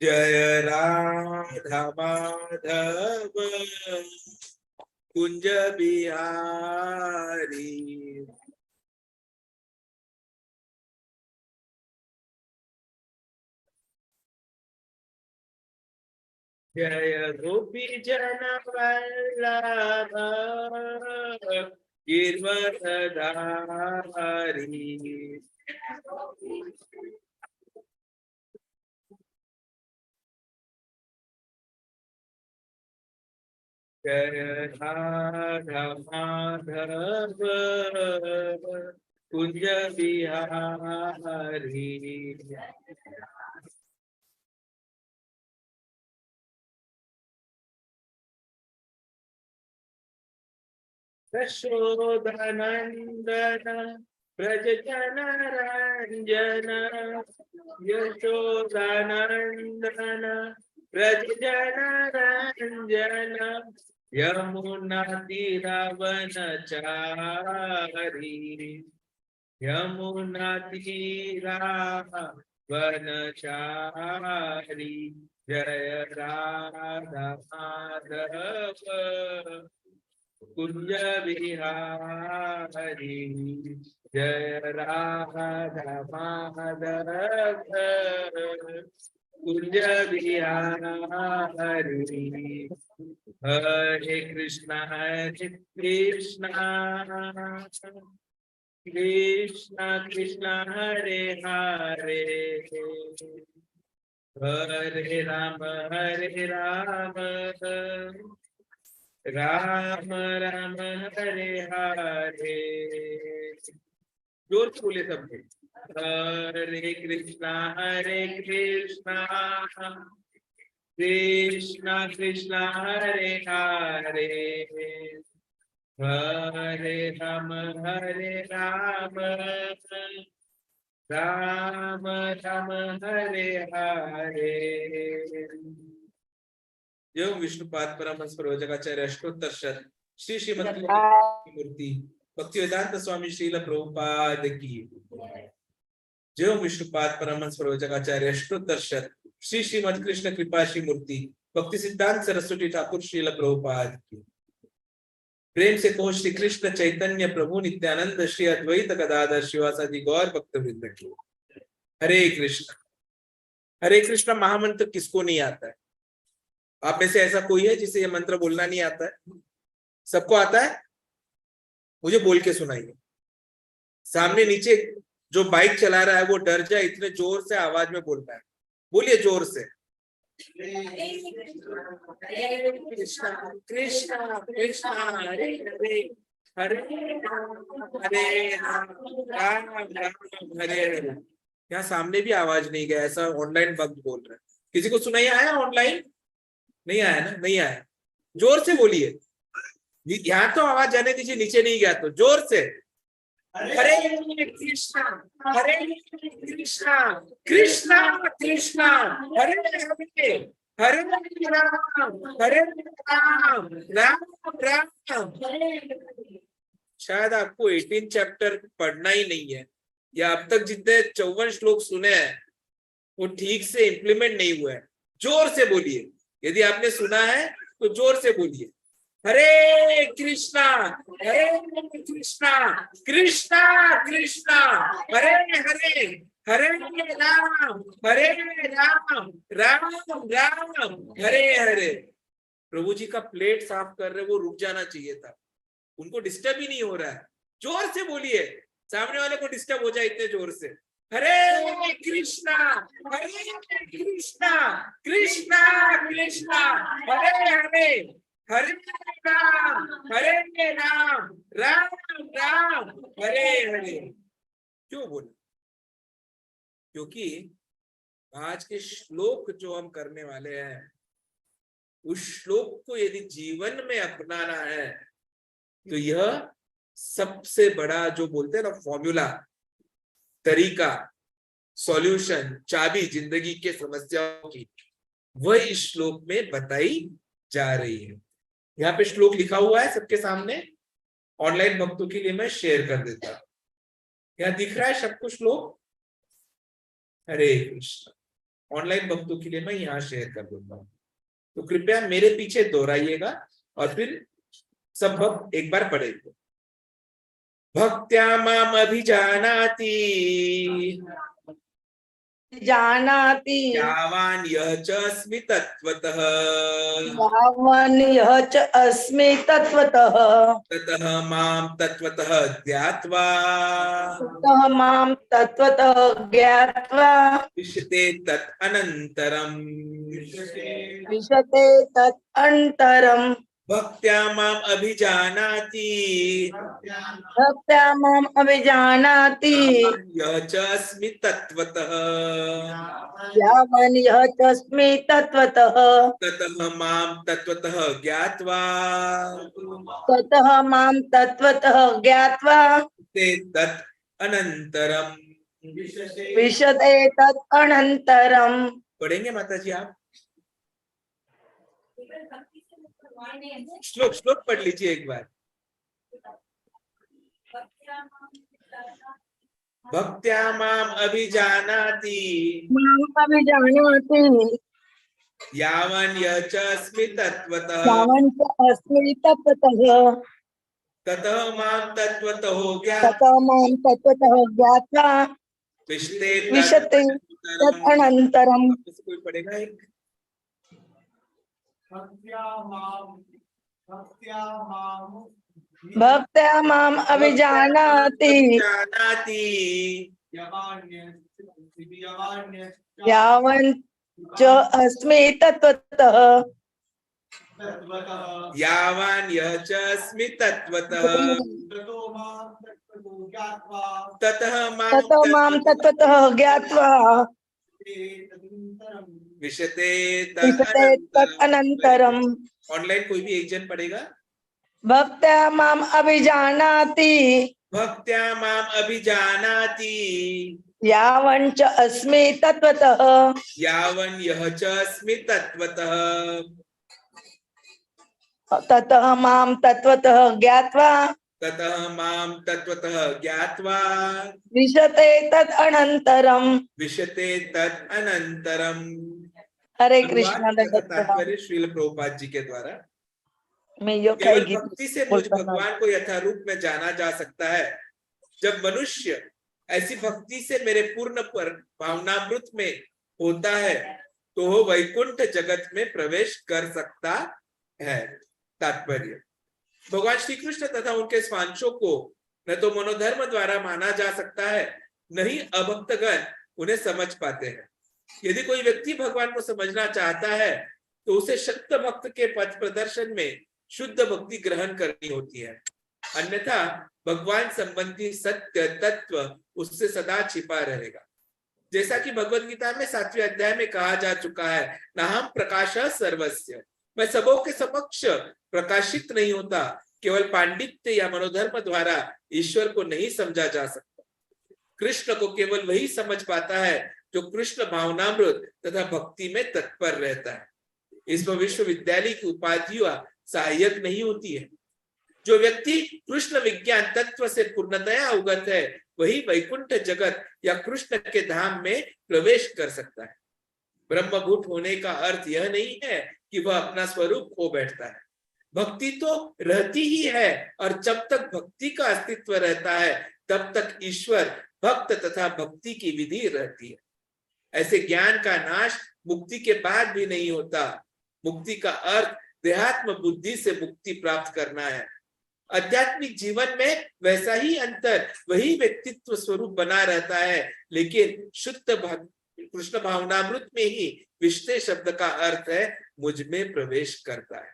जय राधा माधव कुंज बिहारी। जय गोपी जन वल्लभ गिरवरधारी। जय राधा माधव कुंज बिहारी। यशोदानंदन ब्रज जन रंजन। यशोदानंदन ब्रज जन रंजन। यमुना तीरावनचारी। यमुना तीरावनचारी। जय राधा माधव कुंज बिहारी। जय राधा माधव कुंज बिहारी। हरे कृष्णा कृष्णा कृष्णा कृष्णा हरे हरे। हरे राम राम राम हरे हरे। जोर से बोले सब। हरे कृष्णा कृष्णा कृष्णा हरे हरे। हरे राम राम राम हरे हरे। जो विष्णुपाद परमहंस प्रवचकाचार्य अष्टोत्तर शत श्री श्रीमद मूर्ति भक्तिवेदांत स्वामी श्रील प्रभुपाद की। जो विष्णुपाद परमहंस प्रवचकाचार्य अष्टोत्तर शत श्री श्रीमद कृष्ण कृपा श्री मूर्ति भक्ति सिद्धांत सरस्वती ठाकुर श्रील प्रभुपाद की। प्रेम से कहो श्री कृष्ण चैतन्य प्रभु नित्यानंद श्री अद्वैत गदाधर शिवासादि गौर भक्त वृंद की। हरे कृष्ण महामंत्र किसको नहीं आता है? आप में से ऐसा कोई है जिसे ये मंत्र बोलना नहीं आता है? सबको आता है? मुझे बोल के सुनाइए। सामने नीचे जो बाइक चला रहा है वो डर जाए, इतने जोर से आवाज में बोलना है। बोलिए जोर से। कृष्णा कृष्णा कृष्णा हरे हरे हरे राम राम हरे हरे। यहाँ सामने भी आवाज नहीं गया, ऐसा ऑनलाइन भक्त बोल रहा है। किसी को सुनाई आया ऑनलाइन? नहीं आया ना? नहीं आया। जोर से बोलिए। यहाँ तो आवाज जाने दीजिए, नीचे नहीं गया तो जोर से। हरे कृष्णा कृष्णा कृष्णा हरे हरे हरे राम राम राम। शायद आपको 18 चैप्टर पढ़ना ही नहीं है, या अब तक जितने 54 श्लोक सुने हैं वो ठीक से इंप्लीमेंट नहीं हुआ है। जोर से बोलिए। यदि आपने सुना है तो जोर से बोलिए। हरे कृष्णा कृष्णा कृष्णा हरे हरे हरे राम राम राम हरे हरे। प्रभु जी का प्लेट साफ कर रहे, वो रुक जाना चाहिए था। उनको डिस्टर्ब ही नहीं हो रहा है। जोर से बोलिए, सामने वाले को डिस्टर्ब हो जाए इतने जोर से। हरे कृष्णा कृष्णा कृष्णा हरे हरे हरे राम राम राम हरे हरे। क्यों बोले? क्योंकि आज के श्लोक जो हम करने वाले हैं, उस श्लोक को यदि जीवन में अपनाना है तो यह सबसे बड़ा जो बोलते हैं ना फॉर्मूला, तरीका, सॉल्यूशन, चाबी जिंदगी के समस्याओं की, वह इस श्लोक में बताई जा रही है। यहाँ पे श्लोक लिखा हुआ है सबके सामने, ऑनलाइन भक्तों के लिए मैं शेयर कर देता हूँ। यहाँ दिख रहा है सबको श्लोक? हरे कृष्ण। ऑनलाइन भक्तों के लिए मैं यहाँ शेयर कर देता हूँ, तो कृपया मेरे पीछे दोहराइएगा और फिर सब भक्त एक बार पढ़ेंगे। भक्त्या माम अभिजानाति जानाति यावान् यः च अस्मि तत्त्वतः यावन् यः च अस्मि तत्त्वतः ततः मां तत्त्वतः ज्ञात्वा ततः मां तत्त्वतः ज्ञात्वा विशते तत् अनन्तरम् विशते तत् अन्तरम् भक्त्या माम अभिजानाति भक्त्या माम् अभिजानाति यः च अस्मि तत्त्वतः यावन् यः च अस्मि तत्त्वतः ततः मां तत्त्वतः ज्ञात्वा ततः मां तत्त्वतः ज्ञात्वा ते तत् अनन्तरम्। विशते तत् अनन्तरम्। पढ़ेंगे माता जी आप? श्लोक श्लोक पढ़ लीजिए एक बार। भक्त्या माम अभिजानाति माम् अभिजानाति यावन् यः च अस्मि तत्त्वतः यावन् च अस्मि तत्त्वतः ततः मां तत्त्वतः ततः मां तत्त्वतः ज्ञात्वा विशते विशते तत् अनन्तरम्। कोई पढ़ेगा एक? भक्त्या माम् अभिजानाति जानाति यावन् च अस्मि तत्त्वतः यावान् यः च अस्मि तत्त्वतः ततः मां तत्त्वतः ज्ञात्वा विशते विशते तत् अनन्तरम्। ऑनलाइन कोई भी एक जन पढ़ेगा? भक्त्या माम् अभिजानाति भक्त्या माम अभिजानाति यावन् च अस्मि तत्त्वतः यावन् यः च अस्मि तत्त्वतः ततः मां तत्त्वतः ज्ञात्वा ततः माम तत्त्वतः ज्ञात्वा विशते तत् अनन्तरम्। विशते तत् अनन्तरम्। हरे कृष्णा। तात्पर्य श्रील प्रभुपाद जी के द्वारा मैं यो केवल कहेगी भक्ति से मुझ भगवान को यथारूप में जाना जा सकता है। जब मनुष्य ऐसी भक्ति से मेरे पूर्ण पर भावनामृत में होता है तो वो वैकुंठ जगत में प्रवेश कर सकता है। तात्पर्य भगवान श्री कृष्ण तथा उनके स्वांशों को न तो मनोधर्म द्वारा माना जा सकता है, न ही अभक्तगण उन्हें समझ पाते हैं। यदि कोई व्यक्ति भगवान को समझना चाहता है तो उसे शक्त भक्त के पथ प्रदर्शन में शुद्ध भक्ति ग्रहण करनी होती है, अन्यथा भगवान संबंधी सत्य तत्व उससे सदा छिपा रहेगा। जैसा कि भगवद गीता में 7वें अध्याय में कहा जा चुका है, नाहम प्रकाशः सर्वस्य, मैं सबों के समक्ष प्रकाशित नहीं होता। केवल पांडित्य या मनोधर्म द्वारा ईश्वर को नहीं समझा जा सकता। कृष्ण को केवल वही समझ पाता है जो कृष्ण भावनामृत तथा भक्ति में तत्पर रहता है। इसमें विश्वविद्यालय की उपाधियां सहायक नहीं होती है। जो व्यक्ति कृष्ण विज्ञान तत्व से पूर्णतया अवगत है वही वैकुंठ जगत या कृष्ण के धाम में प्रवेश कर सकता है। ब्रह्मभूत होने का अर्थ यह नहीं है कि वह अपना स्वरूप खो बैठता है। भक्ति तो रहती ही है और जब तक भक्ति का अस्तित्व रहता है तब तक ईश्वर भक्त तथा भक्ति की विधि रहती है। ऐसे ज्ञान का नाश मुक्ति के बाद भी नहीं होता। मुक्ति का अर्थ देहात्म बुद्धि से मुक्ति प्राप्त करना है। आध्यात्मिक जीवन में वैसा ही अंतर, वही व्यक्तित्व स्वरूप बना रहता है, लेकिन शुद्ध कृष्ण भावनामृत में ही विष्णु शब्द का अर्थ है मुझ में प्रवेश करता है।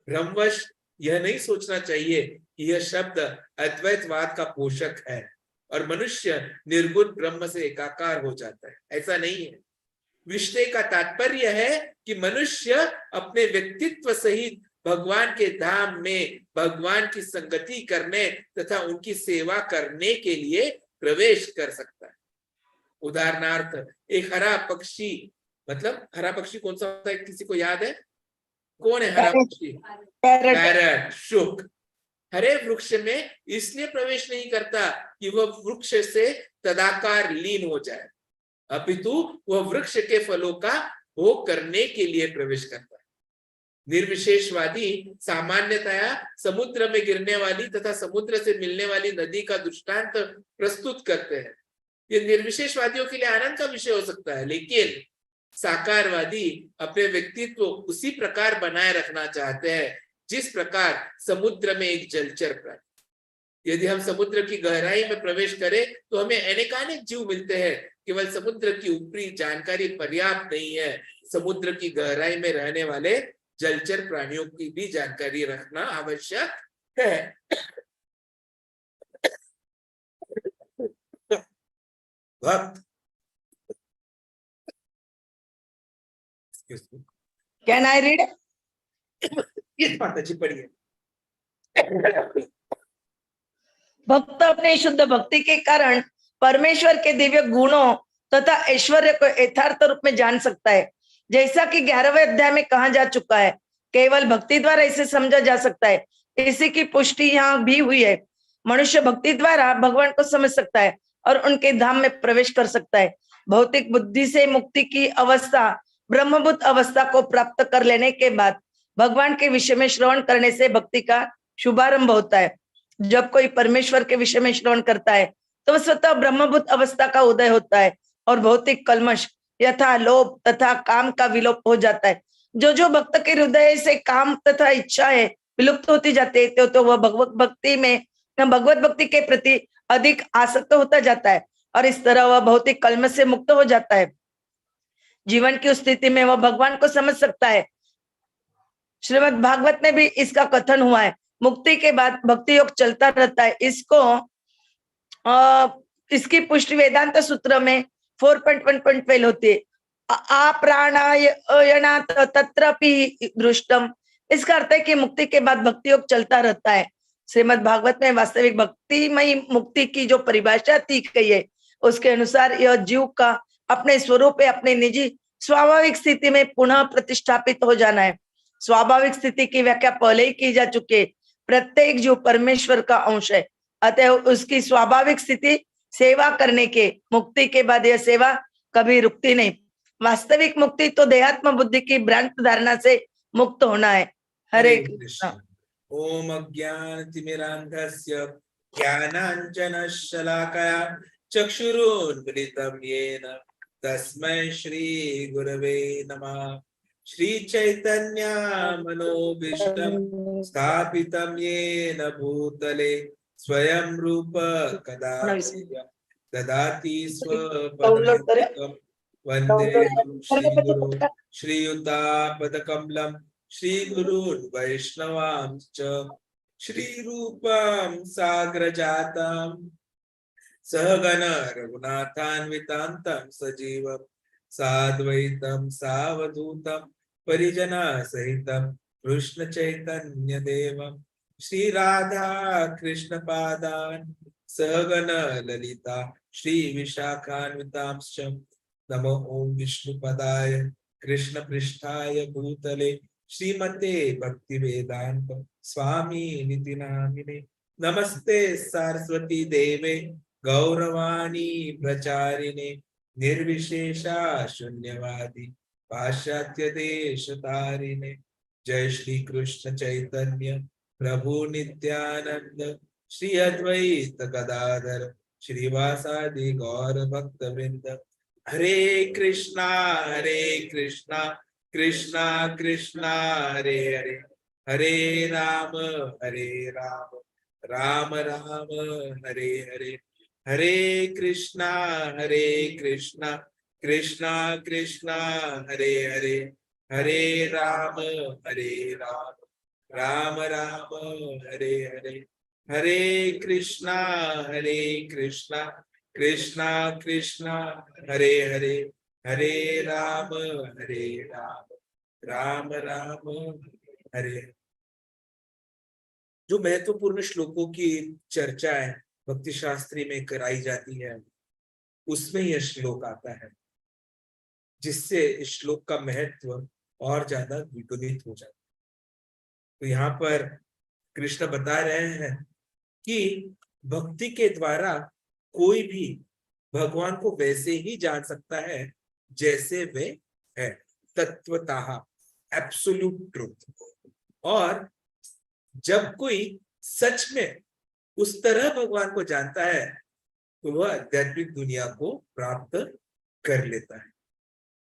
भ्रमवश यह नहीं सोचना चाहिए कि यह शब्द अद्वैतवाद का पोषक है और मनुष्य निर्गुण ब्रह्म से एकाकार हो जाता है। ऐसा नहीं है। विष्णु का तात्पर्य है कि मनुष्य अपने व्यक्तित्व सहित भगवान के धाम में भगवान की संगति करने तथा उनकी सेवा करने के लिए प्रवेश कर सकता है। उदाहरणार्थ एक हरा पक्षी, मतलब हरा पक्षी कौन सा होता है, किसी को याद है? कौन है हरा पक्षी? पैरट। पैरट, शुक। हरे वृक्ष में इसलिए प्रवेश नहीं करता कि वह वृक्ष से तदाकार लीन हो जाए, अपितु वह वृक्ष के फलों का भोग करने के लिए प्रवेश करता है। निर्विशेषवादी सामान्यतया समुद्र में गिरने वाली तथा समुद्र से मिलने वाली नदी का दृष्टांत प्रस्तुत करते हैं। ये निर्विशेषवादियों के लिए आनंद का विषय हो सकता है, लेकिन साकारवादी अपने व्यक्तित्व उसी प्रकार बनाए रखना चाहते हैं जिस प्रकार समुद्र में एक जलचर प्राणी। यदि हम समुद्र की गहराई में प्रवेश करें तो हमें अनेकानेक जीव मिलते हैं। केवल समुद्र की ऊपरी जानकारी पर्याप्त नहीं है, समुद्र की गहराई में रहने वाले जलचर प्राणियों की भी जानकारी रखना आवश्यक है। भक्त, कैन आई रीड? ये माताजी पढ़िए। भक्त अपने शुद्ध भक्ति के कारण परमेश्वर के दिव्य गुणों तथा ऐश्वर्य को यथार्थ रूप में जान सकता है। जैसा कि 11वें अध्याय में कहा जा चुका है, केवल भक्ति द्वारा इसे समझा जा सकता है। इसी की पुष्टि यहाँ भी हुई है। मनुष्य भक्ति द्वारा भगवान को समझ सकता है और उनके धाम में प्रवेश कर सकता है। भौतिक बुद्धि से मुक्ति की अवस्था ब्रह्मभूत अवस्था को प्राप्त कर लेने के बाद भगवान के विषय में श्रवण करने से भक्ति का शुभारंभ होता है। जब कोई परमेश्वर के विषय में श्रवण करता है तो स्वतः ब्रह्मभूत अवस्था का उदय होता है और भौतिक कल्मश यथा लोभ तथा काम का विलोप हो जाता है। जो भक्त के हृदय से काम तथा इच्छा है विलुप्त होती जाती है तो वह भगवत भक्ति के प्रति अधिक आसक्त होता जाता है और इस तरह वह भौतिक कल्मश से मुक्त हो जाता है। जीवन की उस स्थिति में वह भगवान को समझ सकता है। श्रीमद् भागवत में भी इसका कथन हुआ है। मुक्ति के बाद भक्ति योग चलता रहता है। इसकी पुष्टि वेदांत सूत्र में 4.1.12 होती है। अप्राणायणात् तत्रपि दृष्टम। इसका अर्थ है कि मुक्ति के बाद भक्ति योग चलता रहता है। श्रीमद् भागवत में वास्तविक भक्तिमयी मुक्ति की जो परिभाषा दी गई है उसके अनुसार यह जीव का अपने स्वरूप में अपने निजी स्वाभाविक स्थिति में पुनः प्रतिष्ठापित हो जाना है। स्वाभाविक स्थिति की व्याख्या पहले ही की जा चुकी है। प्रत्येक जीव परमेश्वर का अंश है, अतः उसकी स्वाभाविक स्थिति सेवा करने के मुक्ति के बाद यह सेवा कभी रुकती नहीं। वास्तविक मुक्ति तो देहात्म बुद्धि की भ्रांत धारणा से मुक्त होना है। हरे कृष्ण। ओम अज्ञानतिमिरान्धस्य ज्ञानाञ्जनशलाकया चक्षुरुन्मिलितं येन तस्मै श्री गुरवे नमः। श्री चैतन्य मनोभीष्टं स्थापितं येन भूतले स्वयं रूप कदा ददाति स्वपदं वंदेहं श्रीगुरु श्रीयुतापदकमलं श्रीगुरून् वैष्णवांश्च श्रीरूपं साग्रजातं सहगण रघुनाथान्वितान्तं सजीवं साद्वैतं सावधूतं परिजनसहितं कृष्ण चैतन्य देवं श्री राधा कृष्ण पादान् सहगण ललिता श्री विशाखान्वितांश्च नमो ओम विष्णुपदाय कृष्ण पृष्ठाय भूतले श्रीमते भक्ति वेदांत स्वामी निति नामिने नमस्ते सरस्वती देवे गौरवाणी प्रचारिणे निर्विशेषा शून्यवादी पाश्चात्य देश तारिणे। जय श्री कृष्ण चैतन्य प्रभु नित्यानंद श्री अद्वैत गदाधर श्रीवासादि गौर भक्त वृंद। हरे कृष्णा कृष्णा कृष्णा हरे हरे, हरे राम राम राम हरे हरे। हरे कृष्णा कृष्णा कृष्णा हरे हरे, हरे राम राम राम हरे हरे। हरे कृष्णा कृष्णा कृष्णा हरे हरे, हरे राम राम राम हरे। जो महत्वपूर्ण श्लोकों की चर्चा है भक्ति शास्त्री में कराई जाती है उसमें यह श्लोक आता है, जिससे इस श्लोक का महत्व और ज्यादा द्विगुणित हो जाता है। तो यहाँ पर कृष्ण बता रहे हैं कि भक्ति के द्वारा कोई भी भगवान को वैसे ही जान सकता है जैसे वे है, तत्वतः, एब्सोल्यूट ट्रूथ। और जब कोई सच में उस तरह भगवान को जानता है तो वह आध्यात्मिक दुनिया को प्राप्त कर लेता है।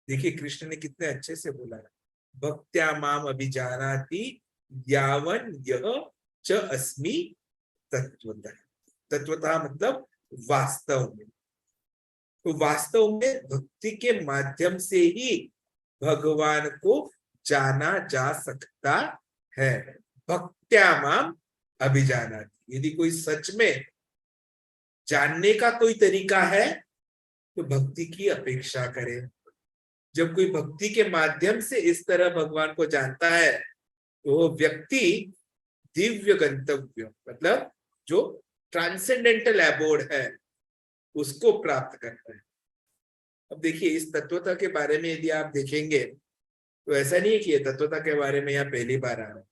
देखिए कृष्ण ने कितने अच्छे से बोला है, भक्त्या माम अभिजानाति यावन यह च अस्मि तत्वतः। तत्वतः मतलब वास्तव में। तो वास्तव में भक्ति के माध्यम से ही भगवान को जाना जा सकता है। भक्त्या माम अभिजानाति, यदि कोई सच में जानने का कोई तरीका है तो भक्ति की अपेक्षा करे। जब कोई भक्ति के माध्यम से इस तरह भगवान को जानता है तो वो व्यक्ति दिव्य गंतव्य, मतलब जो ट्रांसेंडेंटल एबोर्ड है, उसको प्राप्त करता है। अब देखिए इस तत्वता के बारे में यदि आप देखेंगे तो ऐसा नहीं है कि ये तत्वता के बारे में यहाँ पहली बार आ रहा है।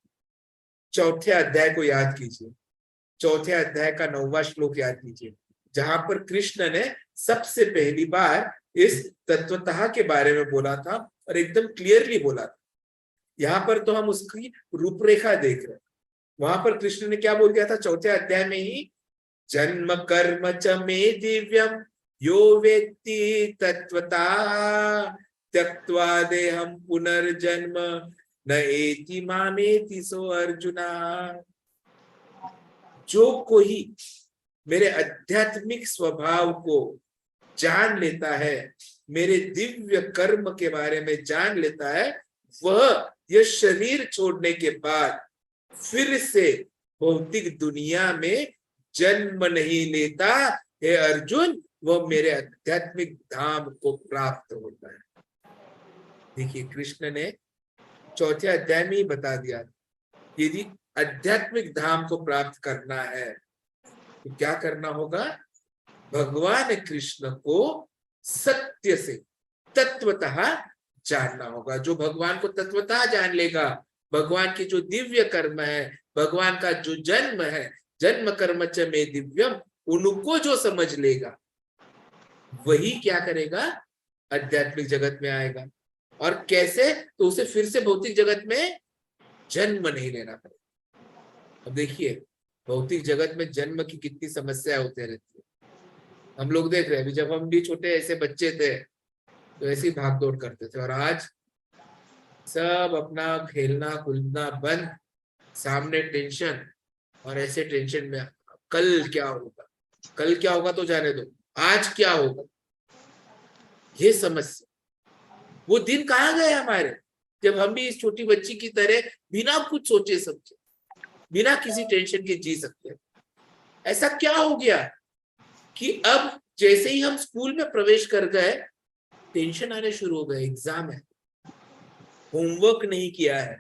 चौथे अध्याय को याद कीजिए, चौथे अध्याय का 9वां श्लोक याद कीजिए, जहां पर कृष्ण ने सबसे पहली बार इस तत्वतः के बारे में बोला था और एकदम क्लियरली बोला था। यहाँ पर तो हम उसकी रूपरेखा देख रहे हैं। वहां पर कृष्ण ने क्या बोल दिया था चौथे अध्याय में ही, जन्म कर्म च मे दिव्यम यो वेत्ति तत्वता त्यक्त्वा देहम पुनर्जन्म न एति मामेति सो अर्जुना। जो कोई मेरे आध्यात्मिक स्वभाव को जान लेता है, मेरे दिव्य कर्म के बारे में जान लेता है, वह यह शरीर छोड़ने के बाद फिर से भौतिक दुनिया में जन्म नहीं लेता। हे अर्जुन, वह मेरे आध्यात्मिक धाम को प्राप्त होता है। देखिए कृष्ण ने चौथे अध्याय में ही बता दिया, यदि आध्यात्मिक धाम को प्राप्त करना है तो क्या करना होगा, भगवान कृष्ण को सत्य से तत्वतः जानना होगा। जो भगवान को तत्वतः जान लेगा, भगवान की जो दिव्य कर्म है, भगवान का जो जन्म है, जन्म कर्म च मे दिव्यम, उनको जो समझ लेगा वही क्या करेगा, आध्यात्मिक जगत में आएगा। और कैसे, तो उसे फिर से भौतिक जगत में जन्म नहीं लेना पड़ेगा। अब देखिए भौतिक जगत में जन्म की कितनी समस्या होते रहती है। हम लोग देख रहे हैं, अभी जब हम भी छोटे ऐसे बच्चे थे तो ऐसे ही भाग दौड़ करते थे, और आज सब अपना खेलना कूदना बंद, सामने टेंशन, और ऐसे टेंशन में कल क्या होगा, कल क्या होगा तो जाने दो, आज क्या होगा, ये समस्या। वो दिन कहाँ गए हमारे, जब हम भी इस छोटी बच्ची की तरह बिना कुछ सोचे समझे, बिना किसी टेंशन के जी सकते हैं। ऐसा क्या हो गया कि अब जैसे ही हम स्कूल में प्रवेश कर गए, टेंशन आने शुरू हो गए। एग्जाम है, होमवर्क नहीं किया है,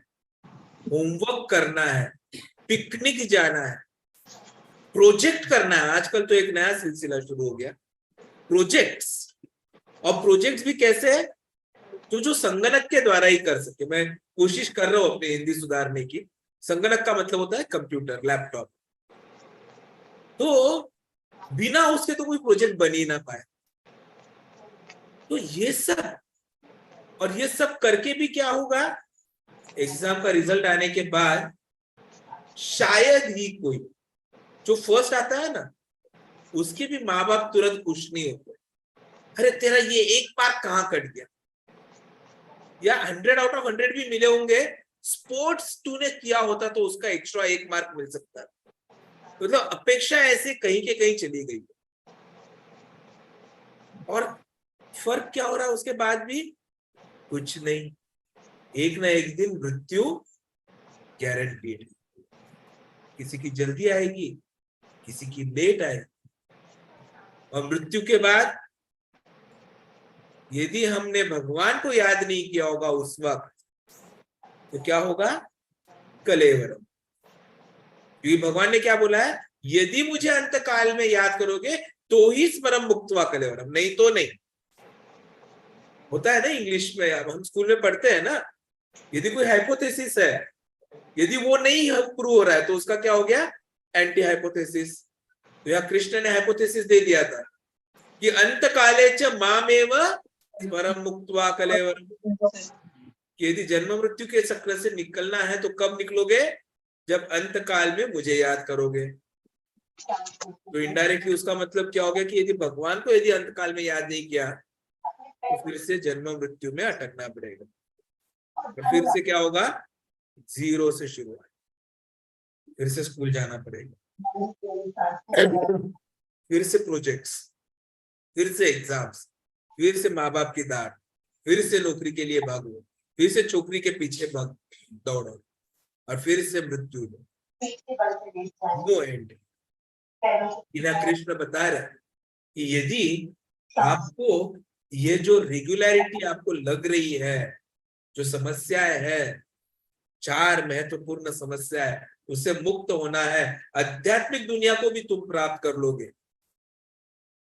होमवर्क करना है, पिकनिक जाना है, प्रोजेक्ट करना है। आजकल तो एक नया सिलसिला शुरू हो गया, प्रोजेक्ट्स। और प्रोजेक्ट्स भी कैसे है, तो जो संगणक के द्वारा ही कर सके। मैं कोशिश कर रहा हूं अपनी हिंदी सुधारने की। संगणक का मतलब होता है कंप्यूटर, लैपटॉप। तो बिना उसके तो कोई प्रोजेक्ट बन ही ना पाए। तो ये सब, और ये सब करके भी क्या होगा, एग्जाम का रिजल्ट आने के बाद शायद ही कोई, जो फर्स्ट आता है ना, उसके भी माँ बाप तुरंत खुश नहीं होते। अरे तेरा ये एक मार्क कहाँ कट गया, या 100 आउट ऑफ 100 भी मिले होंगे, स्पोर्ट्स तूने किया होता तो उसका एक्स्ट्रा 1 मार्क मिल सकता। मतलब अपेक्षा ऐसे कहीं के कहीं चली गई। और फर्क क्या हो रहा है उसके बाद भी, कुछ नहीं। एक ना एक दिन मृत्यु गारंटीड। किसी की जल्दी आएगी, किसी की लेट आएगी। और मृत्यु के बाद यदि हमने भगवान को याद नहीं किया होगा उस वक्त, तो क्या होगा, कलेवरम। क्योंकि भगवान ने क्या बोला है, यदि मुझे अंत काल में याद करोगे तो ही स्मरम मुक्त्वा कलेवरम, नहीं तो नहीं। होता है ना इंग्लिश में, हम स्कूल में पढ़ते हैं ना, यदि कोई हाइपोथेसिस है यदि वो नहीं प्रूव हो रहा है तो उसका क्या हो गया, एंटी हाइपोथेसिस। तो यहाँ कृष्ण ने हाइपोथेसिस दे दिया था कि अंत काले च मामेव परम मुक्त्वा कलेवरम, कि यदि जन्म मृत्यु के चक्र से निकलना है तो कब निकलोगे, जब अंत काल में मुझे याद करोगे। तो इनडायरेक्टली उसका मतलब क्या हो गया कि यदि भगवान को यदि अंत काल में याद नहीं किया तो फिर से जन्म मृत्यु में अटकना पड़ेगा, और फिर से क्या होगा, जीरो से शुरुआत, फिर से स्कूल जाना पड़ेगा, फिर से प्रोजेक्ट्स, फिर से एग्जाम्स, फिर से माँ बाप की डांट, फिर से नौकरी के लिए भागो, फिर से छोकरी के पीछे भाग दौड़ो, और फिर से मृत्यु, नो एंड। बिना कृष्ण बता रहे कि यदि आपको ये जो रेगुलरिटी आपको लग रही है, जो समस्याएं है, 4 महत्वपूर्ण समस्या है, उससे मुक्त होना है, आध्यात्मिक दुनिया को भी तुम प्राप्त कर लोगे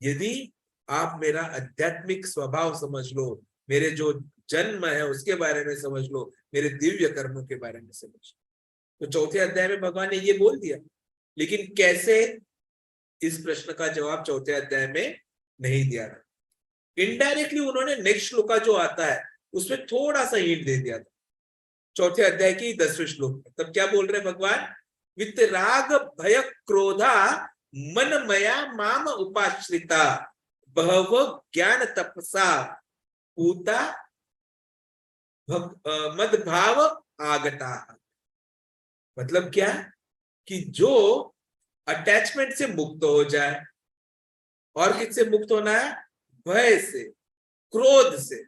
यदि आप मेरा आध्यात्मिक स्वभाव समझ लो, मेरे जो जन्म है उसके बारे में समझ लो, मेरे दिव्य कर्मों के बारे में समझ लो। तो चौथे अध्याय में भगवान ने ये बोल दिया, लेकिन कैसे, इस प्रश्न का जवाब चौथे अध्याय में नहीं दिया था। इनडायरेक्टली उन्होंने नेक्स्ट श्लोक जो आता है उसमें थोड़ा सा हिंट दे दिया था, चौथे अध्याय की 10वें श्लोक में। तब क्या बोल रहे भगवान, वित राग भय क्रोधा मन मया माम उपाश्रिता बहव ज्ञान तपसा पूता मद भाव आगता। मतलब क्या, कि जो अटैचमेंट से मुक्त हो जाए, और किससे मुक्त होना है, भय से, क्रोध से,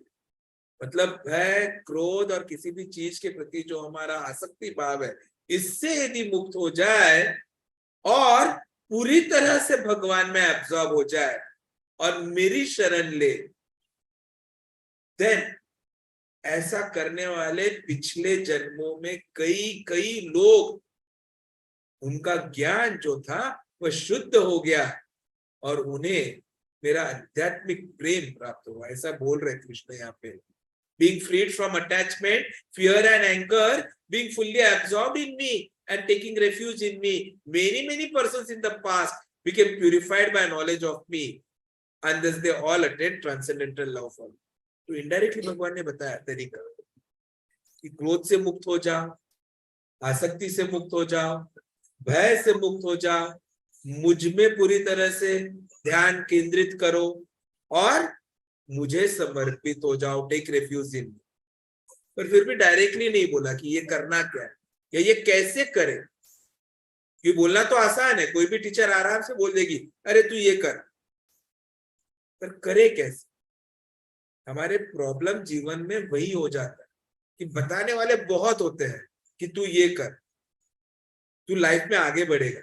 मतलब भय, क्रोध और किसी भी चीज के प्रति जो हमारा आसक्ति भाव है, इससे यदि मुक्त हो जाए और पूरी तरह से भगवान में एब्जॉर्ब हो जाए और मेरी शरण ले, देन ऐसा करने वाले पिछले जन्मों में कई कई लोग, उनका ज्ञान जो था वह शुद्ध हो गया और उन्हें मेरा आध्यात्मिक प्रेम प्राप्त हुआ, ऐसा बोल रहे कृष्ण यहाँ पे। Being freed from attachment, fear and anger, being fully absorbed in me and taking refuge in me. Many persons in the past became purified by knowledge of me, and thus they all attained transcendental love for me. तो indirectly भगवान ने बताया तरीका कि क्रोध से मुक्त हो जाओ, आसक्ति से मुक्त हो जाओ, भय से मुक्त हो जाओ, मुझ में पूरी तरह से ध्यान केंद्रित करो और मुझे समर्पित हो जाओ, टेक रेफ्यूज इन। पर फिर भी डायरेक्टली नहीं बोला कि ये करना क्या है या ये कैसे करे। ये बोलना तो आसान है, कोई भी टीचर आराम से बोल देगी अरे तू ये कर, पर करे कैसे। हमारे प्रॉब्लम जीवन में वही हो जाता है कि बताने वाले बहुत होते हैं कि तू ये कर, तू लाइफ में आगे बढ़ेगा,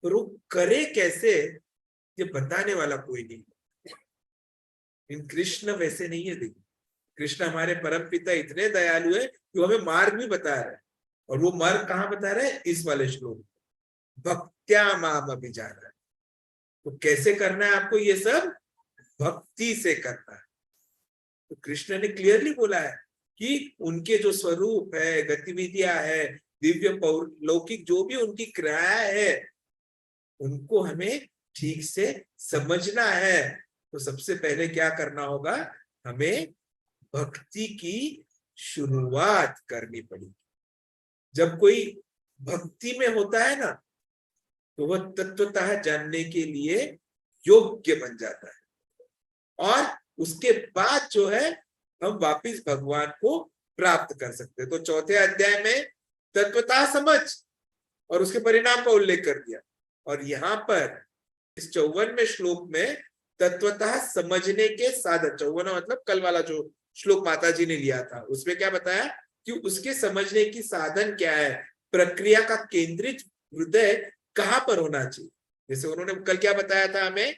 पर वो करे कैसे ये बताने वाला कोई नहीं। इन कृष्ण वैसे नहीं है। देखिए कृष्ण हमारे परम पिता इतने दयालु है कि हमें मार्ग भी बता रहे हैं, और वो मार्ग कहाँ बता रहे हैं, इस वाले श्लोक, भक्त्या माम अभिजाना। तो कैसे करना है आपको ये सब, भक्ति से करना है। तो कृष्ण ने क्लियरली बोला है कि उनके जो स्वरूप है, गतिविधियां है, दिव्य लौकिक जो भी उनकी क्रियाएं है, उनको हमें ठीक से समझना है। तो सबसे पहले क्या करना होगा, हमें भक्ति की शुरुआत करनी पड़ेगी। जब कोई भक्ति में होता है ना, तो वह तत्वतः जानने के लिए योग्य बन जाता है, और उसके बाद जो है हम वापिस भगवान को प्राप्त कर सकते हैं। तो चौथे अध्याय में तत्वतः समझ और उसके परिणाम का उल्लेख कर दिया, और यहाँ पर इस 54वें श्लोक में तत्वतः समझने के साधन, 54वां मतलब कल वाला जो श्लोक माता जी ने लिया था, उसमें क्या बताया कि उसके समझने की साधन क्या है, प्रक्रिया का केंद्रित हृदय कहाँ पर होना चाहिए। जैसे उन्होंने कल क्या बताया था हमें,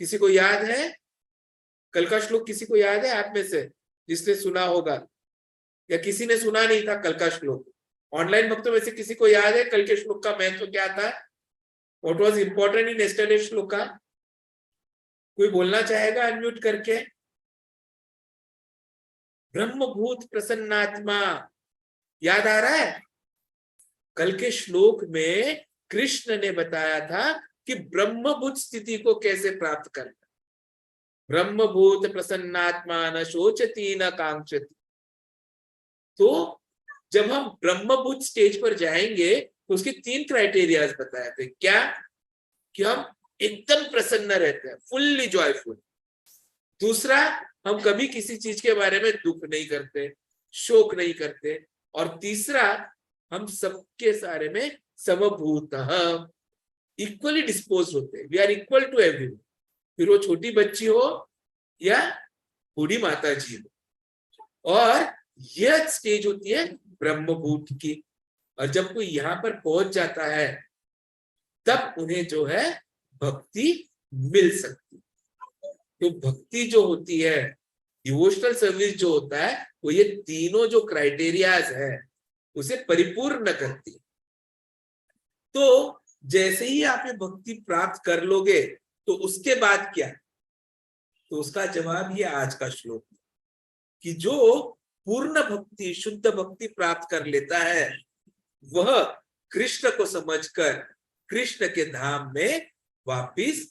किसी को याद है कल का श्लोक, किसी को याद है आप में से जिसने सुना होगा, या किसी ने सुना नहीं था कल का श्लोक। ऑनलाइन भक्तों में से किसी को याद है कल के श्लोक का महत्व क्या था, what was important in yesterday shloka. कोई बोलना चाहेगा अनम्यूट करके। ब्रह्मभूत प्रसन्नात्मा, याद आ रहा है? कल के श्लोक में कृष्ण ने बताया था कि ब्रह्मभूत स्थिति को कैसे प्राप्त करना। ब्रह्मभूत प्रसन्नात्मा न शोचती न कांक्षति। तो जब हम ब्रह्मभूत स्टेज पर जाएंगे तो उसके 3 क्राइटेरियाज बताए थे। क्या? कि हम एकदम प्रसन्न रहते हैं, फुल्ली जॉयफुल। दूसरा, हम कभी किसी चीज के बारे में दुख नहीं करते, शोक नहीं करते। और तीसरा, हम सबके सारे में समभूत, इक्वली डिस्पोज होते हैं। We are equal to everyone, फिर वो छोटी बच्ची हो या बूढ़ी माता जी हो। और यह स्टेज होती है ब्रह्मभूत की। और जब कोई यहाँ पर पहुंच जाता है तब उन्हें जो है भक्ति मिल सकती। तो भक्ति जो होती है, डिवोशनल सर्विस जो होता है, वो ये तीनों जो क्राइटेरियाज है उसे परिपूर्ण करती है। तो जैसे ही आप ये भक्ति प्राप्त कर लोगे तो उसके बाद क्या? तो उसका जवाब ये आज का श्लोक है कि जो पूर्ण भक्ति, शुद्ध भक्ति प्राप्त कर लेता है वह कृष्ण को समझकर कृष्ण के धाम में वापिस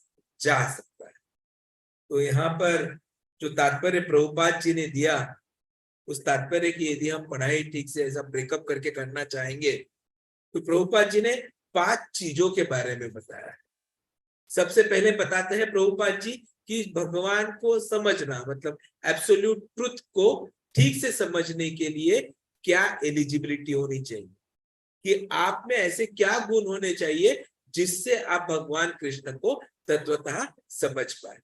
जा सकता है। तो यहाँ पर जो तात्पर्य प्रभुपाद जी ने दिया, उस तात्पर्य की यदि हम पढ़ाई ठीक से ऐसा ब्रेकअप करके करना चाहेंगे तो प्रभुपाद जी ने 5 चीजों के बारे में बताया है। सबसे पहले बताते हैं प्रभुपाद जी कि भगवान को समझना, मतलब एब्सोल्यूट ट्रुथ को ठीक से समझने के लिए क्या एलिजिबिलिटी होनी चाहिए, कि आप में ऐसे क्या गुण होने चाहिए जिससे आप भगवान कृष्ण को तत्वतः समझ पाए।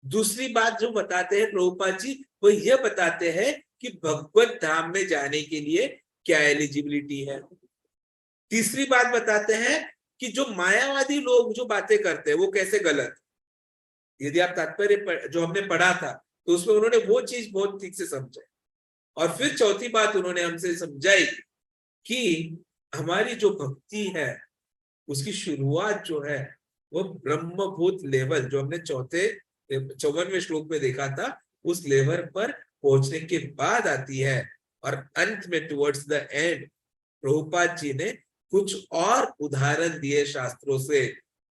दूसरी बात जो बताते हैं प्रभुपाद जी, वो यह बताते हैं कि भगवत धाम में जाने के लिए क्या एलिजिबिलिटी है। तीसरी बात बताते हैं कि जो मायावादी लोग जो बातें करते हैं वो कैसे गलत। यदि आप तात्पर्य जो हमने पढ़ा था तो उसमें उन्होंने वो चीज बहुत ठीक से समझाई। और फिर चौथी बात उन्होंने हमसे समझाई कि हमारी जो भक्ति है उसकी शुरुआत जो है वो ब्रह्मभूत लेवल, जो हमने 54वें श्लोक में देखा था, उस लेवल पर पहुंचने के बाद आती है। और अंत में towards the end Prabhupada ji ने कुछ और उदाहरण दिए शास्त्रों से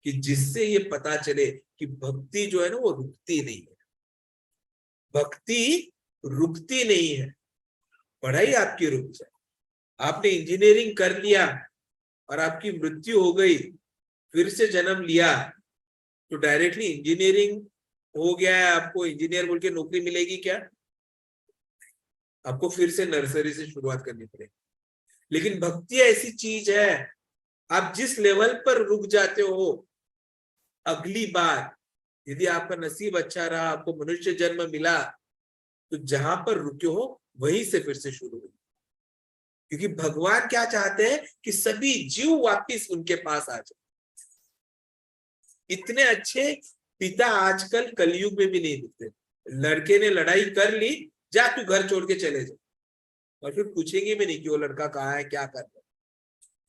कि जिससे ये पता चले कि भक्ति जो है ना वो रुकती नहीं है। भक्ति रुकती नहीं है। पढ़ाई आपकी रुक जाए, आपने इंजीनियरिंग कर लिया और आपकी मृत्यु हो गई, फिर से जन्म लिया तो डायरेक्टली इंजीनियरिंग हो गया है, आपको इंजीनियर बोल के नौकरी मिलेगी क्या? आपको फिर से नर्सरी से शुरुआत करनी पड़ेगी। लेकिन भक्ति ऐसी चीज है, आप जिस लेवल पर रुक जाते हो, अगली बार यदि आपका नसीब अच्छा रहा, आपको मनुष्य जन्म मिला, तो जहां पर रुके हो वहीं से फिर से शुरू हो। क्योंकि भगवान क्या चाहते हैं कि सभी जीव वापिस उनके पास आ जाए। इतने अच्छे पिता आजकल कलयुग में भी नहीं दिखते। लड़के ने लड़ाई कर ली, जा तू घर छोड़ के चले जा, और फिर पूछेंगे भी नहीं कि वो लड़का कहाँ है, क्या कर रहा है।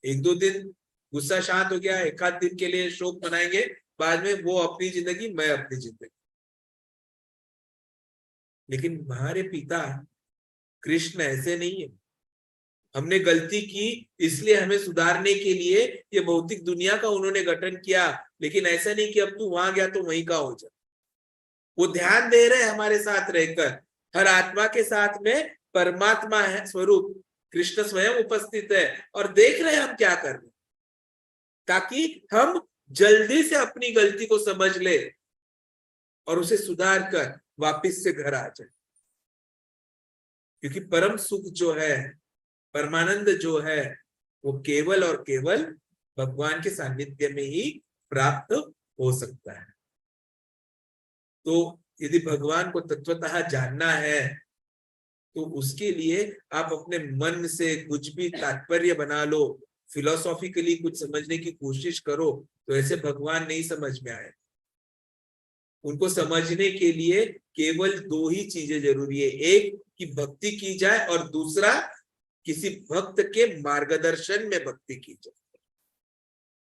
1-2 दिन गुस्सा शांत हो गया, 1 आध दिन के लिए शोक मनाएंगे, बाद में वो अपनी जिंदगी, मैं अपनी जिंदगी। लेकिन हमारे पिता कृष्ण ऐसे नहीं है। हमने गलती की इसलिए हमें सुधारने के लिए ये भौतिक दुनिया का उन्होंने गठन किया, लेकिन ऐसा नहीं कि अब तू वहां गया तो वहीं का हो जा। वो ध्यान दे रहे हैं हमारे साथ रहकर। हर आत्मा के साथ में परमात्मा है स्वरूप, कृष्ण स्वयं उपस्थित है और देख रहे हैं हम क्या कर रहे हैं, ताकि हम जल्दी से अपनी गलती को समझ ले और उसे सुधार कर वापिस से घर आ जाए। क्योंकि परम सुख जो है, परमानंद जो है, वो केवल और केवल भगवान के सानिध्य में ही प्राप्त हो सकता है। तो यदि भगवान को तत्वतः जानना है तो उसके लिए आप अपने मन से कुछ भी तात्पर्य बना लो, फिलोसॉफिकली कुछ समझने की कोशिश करो, तो ऐसे भगवान नहीं समझ में आए। उनको समझने के लिए केवल 2 ही चीजें जरूरी है, एक कि भक्ति की जाए और दूसरा किसी भक्त के मार्गदर्शन में भक्ति की जाए।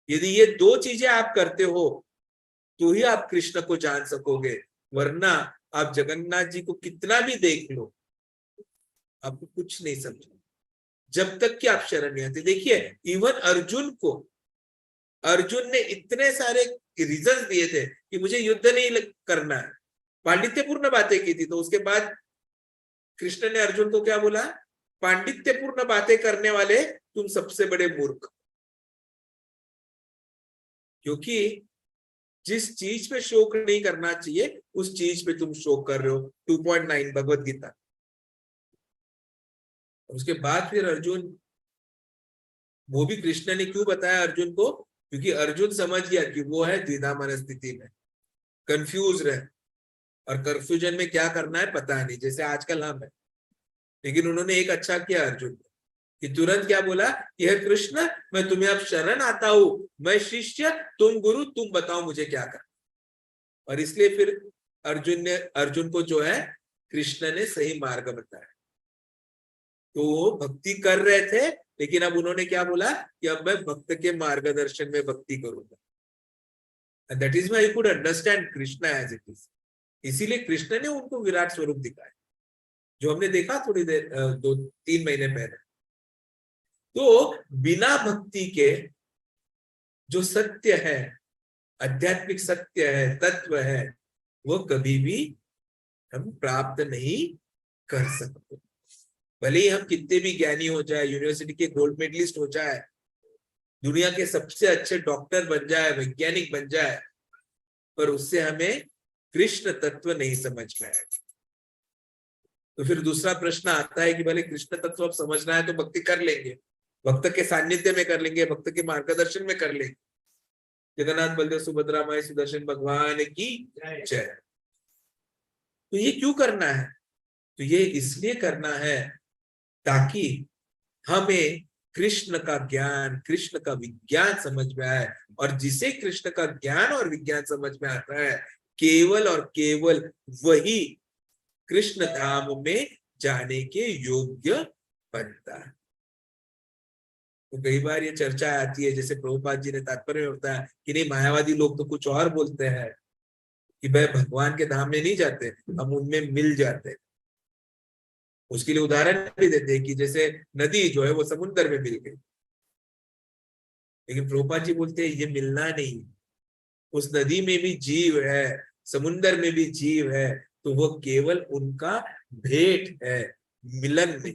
यदि ये 2 चीजें आप करते हो तो ही आप कृष्ण को जान सकोगे, वरना आप जगन्नाथ जी को कितना भी देख लो, आपको कुछ नहीं समझ। जब तक कि आप शरण नहीं आते। देखिए इवन अर्जुन ने इतने सारे रीजन दिए थे कि मुझे युद्ध नहीं करना है, पांडित्यपूर्ण बातें की थी, तो उसके बाद कृष्ण ने अर्जुन को क्या बोला? पांडित्यपूर्ण बातें करने वाले तुम सबसे बड़े मूर्ख, क्योंकि जिस चीज पे शोक नहीं करना चाहिए उस चीज पे तुम शोक कर रहे हो। 2.9 भगवत गीता। उसके बाद फिर अर्जुन, वो भी कृष्ण ने क्यों बताया अर्जुन को? क्योंकि अर्जुन समझ गया कि वो है द्विधा मनस्थिति में, कंफ्यूज रहे, और कंफ्यूजन में क्या करना है पता नहीं, जैसे आजकल हम है। लेकिन उन्होंने एक अच्छा किया अर्जुन कि तुरंत क्या बोला कि हे कृष्ण, मैं तुम्हें अब शरण आता हूं, मैं शिष्य, तुम गुरु, तुम बताओ मुझे क्या करना। और इसलिए फिर अर्जुन को जो है कृष्ण ने सही मार्ग बताया। तो वो भक्ति कर रहे थे, लेकिन अब उन्होंने क्या बोला कि अब मैं भक्त के मार्गदर्शन में भक्ति करूंगा। And that is why you could understand Krishna as it is. इसीलिए कृष्ण ने उनको विराट स्वरूप दिखाया, जो हमने देखा थोड़ी देर 2-3 महीने पहले। तो बिना भक्ति के जो सत्य है, आध्यात्मिक सत्य है, तत्व है, वो कभी भी हम प्राप्त नहीं कर सकते। भले ही हम कितने भी ज्ञानी हो जाए, यूनिवर्सिटी के गोल्ड मेडलिस्ट हो जाए, दुनिया के सबसे अच्छे डॉक्टर बन जाए, वैज्ञानिक बन जाए, पर उससे हमें कृष्ण तत्व नहीं समझ में आएगा। तो फिर दूसरा प्रश्न आता है कि भले कृष्ण तत्व अब समझना है तो भक्ति कर लेंगे, भक्त के सानिध्य में कर लेंगे, भक्त के मार्गदर्शन में कर लेंगे। जगन्नाथ बलदेव सुभद्रा माई सुदर्शन भगवान की जय। तो ये क्यों करना है? तो ये इसलिए करना है ताकि हमें कृष्ण का ज्ञान, कृष्ण का विज्ञान समझ में आए। और जिसे कृष्ण का ज्ञान और विज्ञान समझ में आता है, केवल और केवल वही कृष्ण धाम में जाने के योग्य बनता है। तो कई बार ये चर्चा आती है, जैसे प्रभुपाद जी ने तात्पर्य में बताया कि नहीं, मायावादी लोग तो कुछ और बोलते हैं कि भाई भगवान के धाम में नहीं जाते, हम उनमें मिल जाते हैं। उसके लिए उदाहरण भी देते हैं कि जैसे नदी जो है वो समुद्र में मिल गई, लेकिन प्रभुपाद जी बोलते हैं ये मिलना नहीं, उस नदी में भी जीव है, समुद्र में भी जीव है, तो वो केवल उनका भेंट है, मिलन नहीं।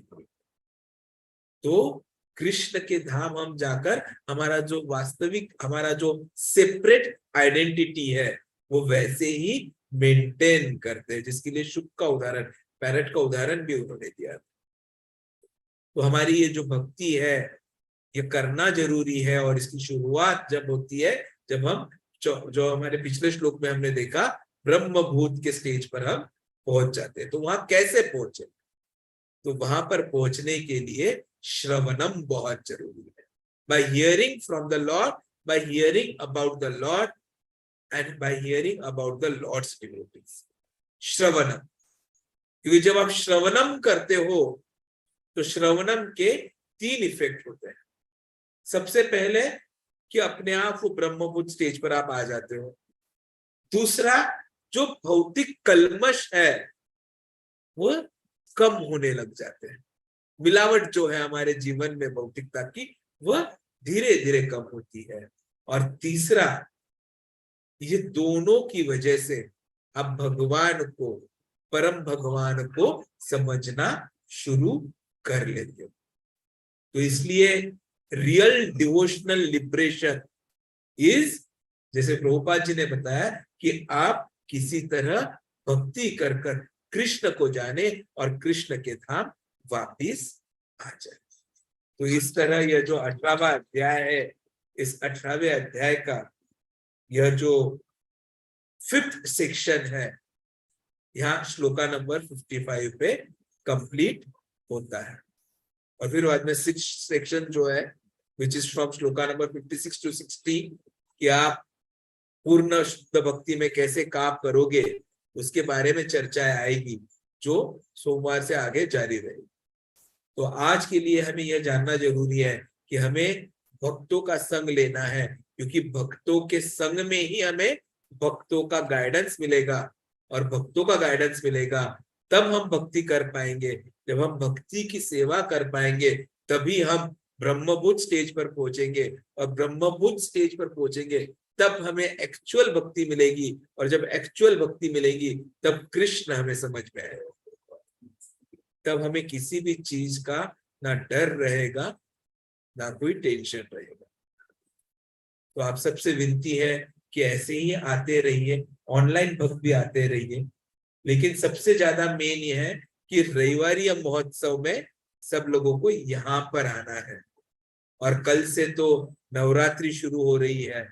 तो कृष्ण के धाम हम जाकर हमारा जो वास्तविक, हमारा जो सेपरेट आइडेंटिटी है, वो वैसे ही मेंटेन करते हैं, जिसके लिए शुक का उदाहरण, पैरट का उदाहरण भी उन्होंने दिया। तो हमारी ये जो भक्ति है, ये करना जरूरी है, और इसकी शुरुआत जब होती है, जब हम जो हमारे पिछले श्लोक में हमने देखा, ब्रह्मभूत के स्टेज पर हम पहुंच जाते हैं। तो वहां कैसे पहुंचे? तो वहां पर पहुंचने के लिए श्रवणम बहुत जरूरी है। By hearing from the lord, by hearing about the lord, and by hearing about the lord's devotees. श्रवणम, क्योंकि जब आप श्रवणम करते हो तो श्रवणम के 3 इफेक्ट होते हैं। सबसे पहले कि अपने आप वो ब्रह्मभूत स्टेज पर आप आ जाते हो। दूसरा, जो भौतिक कल्मश है वो कम होने लग जाते हैं, मिलावट जो है हमारे जीवन में भौतिकता की, वह धीरे धीरे कम होती है। और तीसरा, ये दोनों की वजह से आप भगवान को, परम भगवान को समझना शुरू कर लेते हो। तो इसलिए रियल डिवोशनल लिबरेशन इज, जैसे प्रभुपाद जी ने बताया, कि आप किसी तरह भक्ति कर कर कृष्ण को जाने और कृष्ण के धाम वापिस आ जाए। तो इस तरह यह जो 18वां अध्याय है, इस 18वें अध्याय का यह जो 5th सेक्शन है, यहाँ श्लोका नंबर 55 पे कंप्लीट होता है। और फिर बाद में 6th सेक्शन जो है, which is from shloka number 56 to 60, कि आप पूर्ण शुद्ध भक्ति में कैसे काम करोगे, उसके बारे में चर्चा आएगी, जो सोमवार से आगे जारी रहेगी। तो आज के लिए हमें यह जानना जरूरी है कि हमें भक्तों का संग लेना है, क्योंकि भक्तों के संग में ही हमें भक्तों का गाइडेंस मिलेगा, और भक्तों का गाइडेंस मिलेगा तब हम भक्ति कर पाएंगे। जब हम भक्ति की सेवा कर पाएंगे तभी हम ब्रह्मभूत स्टेज पर पहुंचेंगे, और ब्रह्मभूत स्टेज पर पहुंचेंगे तब हमें एक्चुअल भक्ति मिलेगी, और जब एक्चुअल भक्ति मिलेगी तब कृष्ण हमें समझ में आएगा, तब हमें किसी भी चीज का ना डर रहेगा ना कोई टेंशन रहेगा। तो आप सबसे विनती है कि ऐसे ही आते रहिए, ऑनलाइन भक्त भी आते रहिए, लेकिन सबसे ज्यादा मेन ये है कि रविवारी महोत्सव में सब लोगों को यहाँ पर आना है। और कल से तो नवरात्रि शुरू हो रही है,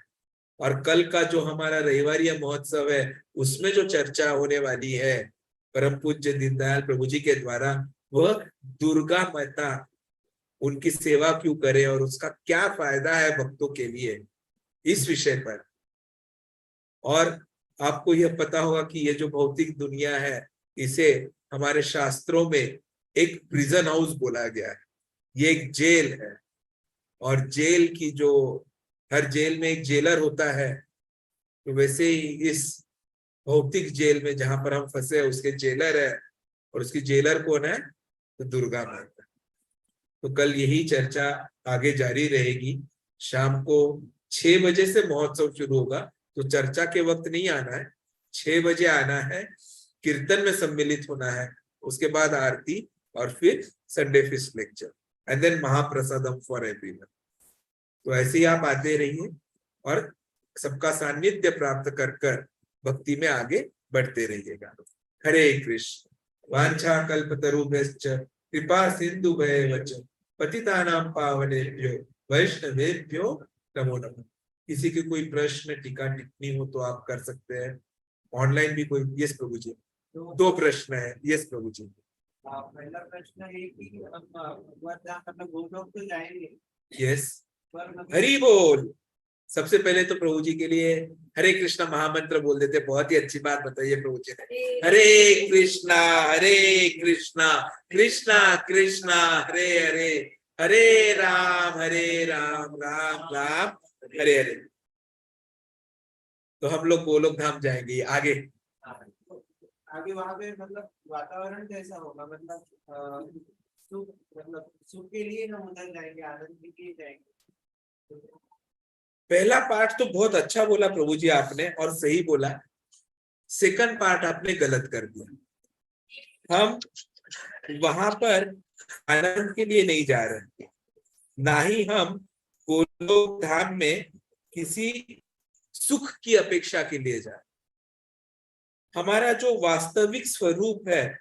और कल का जो हमारा रविवारी महोत्सव है उसमें जो चर्चा होने वाली है परम पूज्य दीनदयाल प्रभु जी के द्वारा, वह दुर्गा माता, उनकी सेवा क्यों करें और उसका क्या फायदा है भक्तों के लिए, इस विषय पर। और आपको यह पता होगा कि ये जो भौतिक दुनिया है इसे हमारे शास्त्रों में एक प्रिजन हाउस बोला गया है, ये एक जेल है। और जेल की जो, हर जेल में एक जेलर होता है, तो वैसे ही इस भौतिक जेल में जहां पर हम फंसे हैं उसके जेलर है, और उसकी जेलर कौन है? तो दुर्गा माता। तो कल यही चर्चा आगे जारी रहेगी। शाम को 6 बजे से महोत्सव शुरू होगा, तो चर्चा के वक्त नहीं आना है, 6 बजे आना है, कीर्तन में सम्मिलित होना है, उसके बाद आरती, और फिर Sunday feast lecture, and then महाप्रसादम फॉर एवरीवन। तो ऐसे ही आप आते रहिए और सबका सानिध्य प्राप्त कर कर भक्ति में आगे बढ़ते रहिएगा। हरे कृष्ण। वांछा कल्पतरुभ्यश्च कृपा सिंधुभ्येव च पतितानां पावनेभ्यो वैष्णवेभ्यो नमो नमः। किसी के कोई प्रश्न टीका टिप्पणी हो तो आप कर सकते हैं। ऑनलाइन भी कोई? यस प्रभु जी, 2 प्रश्न है। यस प्रभु जी। पहला प्रश्न है कि हम भगवत धाम मतलब गोलोक तो जाएंगे, यस, पर मतलब हरि बोल। सबसे पहले तो प्रभु जी के लिए हरे कृष्णा महामंत्र बोल देते। बहुत ही अच्छी बात बताइए प्रभु जी ने। हरे कृष्णा कृष्णा कृष्णा हरे हरे, हरे राम राम राम हरे हरे। तो हम लोग गोलोक धाम जाएंगे। आगे आगे वहां पे मतलब वातावरण कैसा होगा? मतलब सुख के लिए हम उधर जाएंगे, आनंद के लिए जाएंगे। पहला पार्ट तो बहुत अच्छा बोला प्रभु जी आपने, और सही बोला। सेकंड पार्ट आपने गलत कर दिया। हम वहां पर आनंद के लिए नहीं जा रहे, ना ही हम गोलोक धाम में किसी सुख की अपेक्षा के लिए जा रहे। हमारा जो वास्तविक स्वरूप है,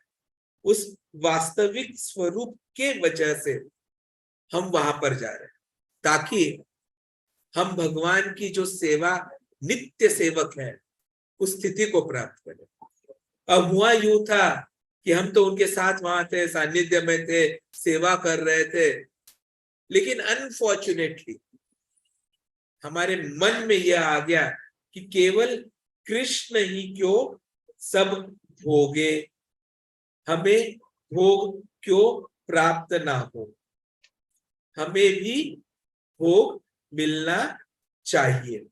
उस वास्तविक स्वरूप के वजह से हम वहां पर जा रहे हैं, ताकि हम भगवान की जो सेवा, नित्य सेवक है, उस स्थिति को प्राप्त करें। अब हुआ यूं था कि हम तो उनके साथ वहां थे, सानिध्य में थे, सेवा कर रहे थे, लेकिन अनफॉर्चुनेटली हमारे मन में यह आ गया कि केवल कृष्ण ही क्यों सब भोगे, हमें भोग क्यों प्राप्त ना हो, हमें भी भोग मिलना चाहिए।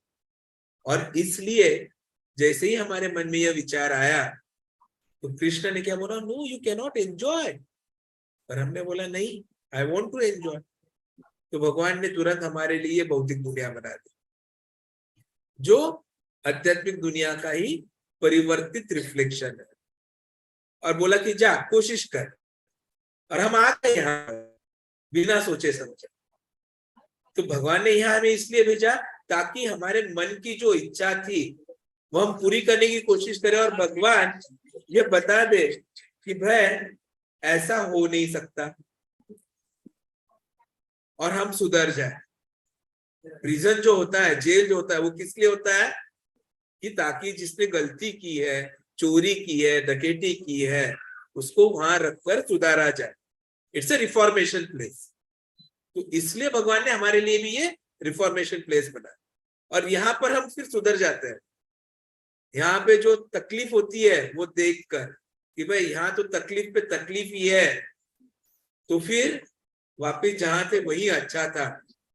और इसलिए जैसे ही हमारे मन में यह विचार आया तो कृष्ण ने क्या बोला? No, you can not enjoy. पर हमने बोला नहीं, आई वॉन्ट टू एंजॉय। तो भगवान ने तुरंत हमारे लिए भौतिक दुनिया बना दी, जो आध्यात्मिक दुनिया का ही परिवर्तित रिफ्लेक्शन है, और बोला कि जा कोशिश कर। और हम आ गए यहाँ बिना सोचे समझे। तो भगवान ने यहाँ हमें इसलिए भेजा ताकि हमारे मन की जो इच्छा थी वो हम पूरी करने की कोशिश करें, और भगवान ये बता दे कि भाई ऐसा हो नहीं सकता, और हम सुधर जाए। प्रिजन जो होता है, जेल जो होता है, वो किस लिए होता है? कि ताकि जिसने गलती की है, चोरी की है, डकैती की है, उसको वहां रखकर सुधारा जाए। It's a reformation place. तो इसलिए भगवान ने हमारे लिए भी ये रिफॉर्मेशन प्लेस बनाया, और यहाँ पर हम फिर सुधर जाते हैं। यहाँ पे जो तकलीफ होती है वो देखकर कि भाई यहाँ तो तकलीफ पे तकलीफ ही है, तो फिर वापिस जहां थे वही अच्छा था,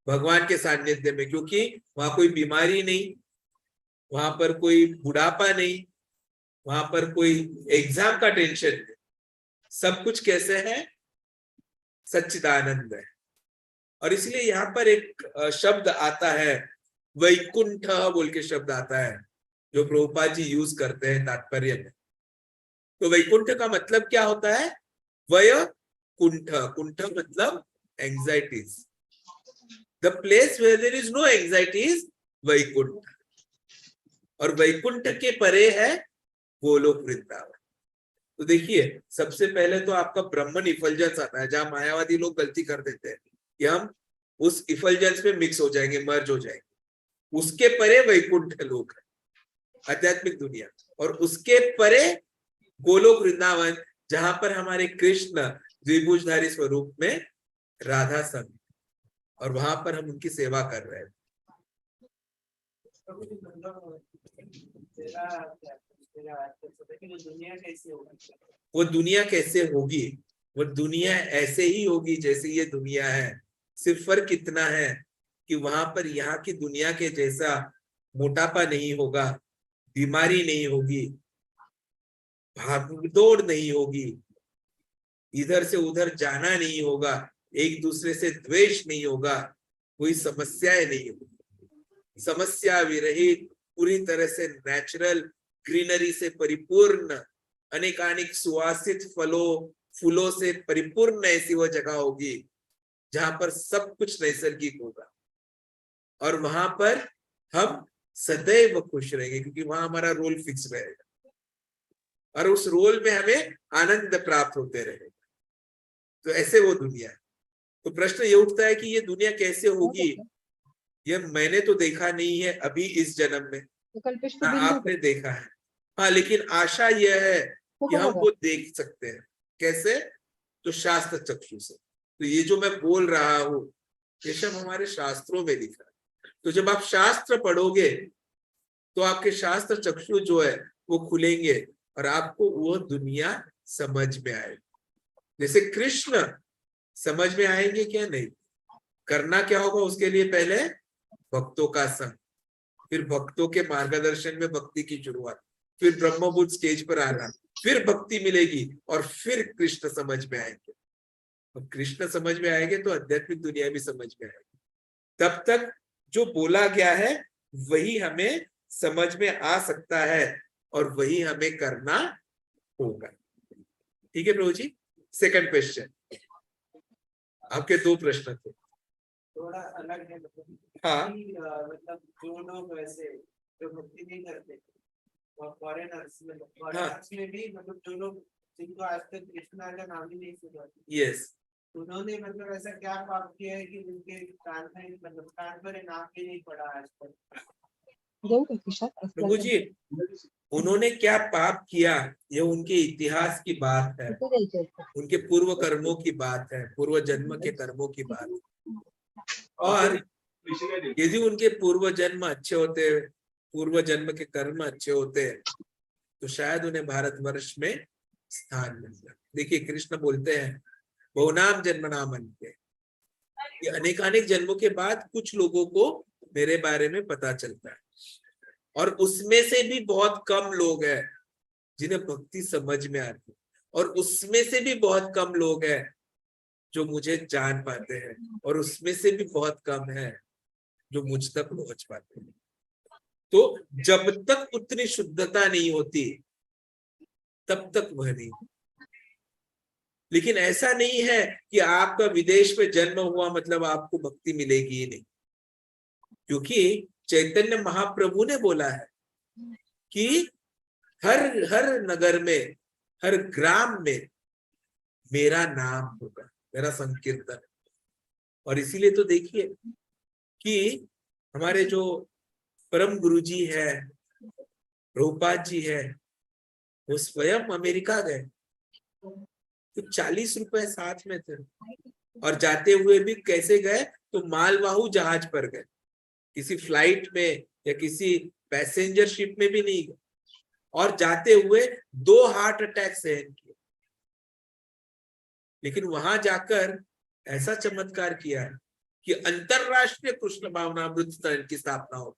भगवान के सानिध्य में। क्योंकि वहां कोई बीमारी नहीं, वहां पर कोई बुढ़ापा नहीं, वहां पर कोई एग्जाम का टेंशन नहीं। सब कुछ कैसे है? सच्चिदानंद है। और इसलिए यहाँ पर एक शब्द आता है, वैकुंठ बोल के शब्द आता है, जो प्रभुपाद जी यूज करते हैं तात्पर्य में। तो वैकुंठ का मतलब क्या होता है? वय कुंठ, कुंठ मतलब anxieties. The place where there is no anxieties, Vaikuntha. और वैकुंठ के परे है गोलोक वृंदावन। तो देखिए, सबसे पहले तो आपका ब्रह्मन इफल्जेंस आता है, जहां मायावादी लोग गलती कर देते हैं कि हम उस इफल्जेंस में मिक्स हो जाएंगे, मर्ज हो जाएंगे। उसके परे वैकुंठ लोक है, आध्यात्मिक दुनिया। और उसके परे गोलोक वृंदावन, जहां पर हमारे कृष्ण द्विभुजधारी स्वरूप में राधा संग, और वहां पर हम उनकी सेवा कर रहे हैं। वो दुनिया कैसे होगी? वो दुनिया ऐसे ही होगी जैसे ये दुनिया है। सिर्फ फर्क इतना है कि वहां पर यहाँ की दुनिया के जैसा मोटापा नहीं होगा, बीमारी नहीं होगी, भागदौड़ नहीं होगी, इधर से उधर जाना नहीं होगा, एक दूसरे से द्वेष नहीं होगा, कोई समस्याएं नहीं होगी। समस्या विरहित, पूरी तरह से नेचुरल ग्रीनरी से परिपूर्ण, अनेकानेक सुवासित फलों फूलों से परिपूर्ण ऐसी वो जगह होगी जहां पर सब कुछ नैसर्गिक होगा। और वहां पर हम सदैव खुश रहेंगे, क्योंकि वहां हमारा रोल फिक्स रहेगा और उस रोल में हमें आनंद प्राप्त होते रहेगा। तो ऐसे वो दुनिया है। तो प्रश्न ये उठता है कि ये दुनिया कैसे होगी? ये मैंने तो देखा नहीं है अभी इस जन्म में, ना आपने देखा है। हाँ, लेकिन आशा यह है कि हम वो देख सकते हैं। कैसे? तो शास्त्र चक्षु से। तो ये जो मैं बोल रहा हूँ, ये सब हमारे शास्त्रों में लिखा है। तो जब आप शास्त्र पढ़ोगे तो आपके शास्त्र चक्षु जो है वो खुलेंगे और आपको वो दुनिया समझ में आएगी। जैसे कृष्ण समझ में आएंगे क्या? नहीं। करना क्या होगा उसके लिए? पहले भक्तों का संग, फिर भक्तों के मार्गदर्शन में भक्ति की शुरुआत, फिर ब्रह्मभूत स्टेज पर आना, फिर भक्ति मिलेगी और फिर कृष्ण समझ में आएंगे। और कृष्ण समझ में आएंगे तो आध्यात्मिक दुनिया भी समझ में आएगी। तब तक जो बोला गया है वही हमें समझ में आ सकता है और वही हमें करना होगा। ठीक है प्रभु जी। सेकंड क्वेश्चन, आपके दो प्रश्न थे। थोड़ा अलग है, हाँ, मतलब जो लोग वैसे जो भक्ति नहीं करते और फॉरेनर्स में भी, मतलब जो लोग जिनको आज तक कृष्णा का नाम ही नहीं सुना, यस, उन्होंने मतलब ऐसा क्या पाप किया है कि उनके कान में, मतलब कान पर नाम भी नहीं पड़ा आज तक? प्रभु जी, उन्होंने क्या पाप किया ये उनके इतिहास की बात है, उनके पूर्व कर्मों की बात है, पूर्व जन्म के कर्मों की बात है। और यदि उनके पूर्व जन्म अच्छे होते, पूर्व जन्म के कर्म अच्छे होते, तो शायद उन्हें भारतवर्ष में स्थान मिलता। देखिए, कृष्ण बोलते हैं बहुनाम जन्म नाम अंते, अनेकानेक जन्मों के बाद कुछ लोगों को मेरे बारे में पता चलता है, और उसमें से भी बहुत कम लोग हैं जिन्हें भक्ति समझ में आती है, और उसमें से भी बहुत कम लोग हैं जो मुझे जान पाते हैं, और उसमें से भी बहुत कम है जो मुझ तक पहुंच पाते हैं। तो जब तक उतनी शुद्धता नहीं होती तब तक वह नहीं। लेकिन ऐसा नहीं है कि आपका विदेश में जन्म हुआ मतलब आपको भक्ति मिलेगी ही नहीं, क्योंकि चैतन्य महाप्रभु ने बोला है कि हर हर नगर में, हर ग्राम में मेरा नाम होगा, मेरा संकीर्तन। और इसीलिए तो देखिए कि हमारे जो परम गुरु जी है, प्रभुपाद जी है, वो स्वयं अमेरिका गए तो 40 रुपए साथ में थे, और जाते हुए भी कैसे गए? तो मालवाहू जहाज पर गए, किसी फ्लाइट में या किसी पैसेंजर शिप में भी नहीं गए, और जाते हुए 2 हार्ट अटैक सहन किए। लेकिन वहां जाकर ऐसा चमत्कार किया है कि अंतरराष्ट्रीय कृष्ण भावनामृत की स्थापना हो,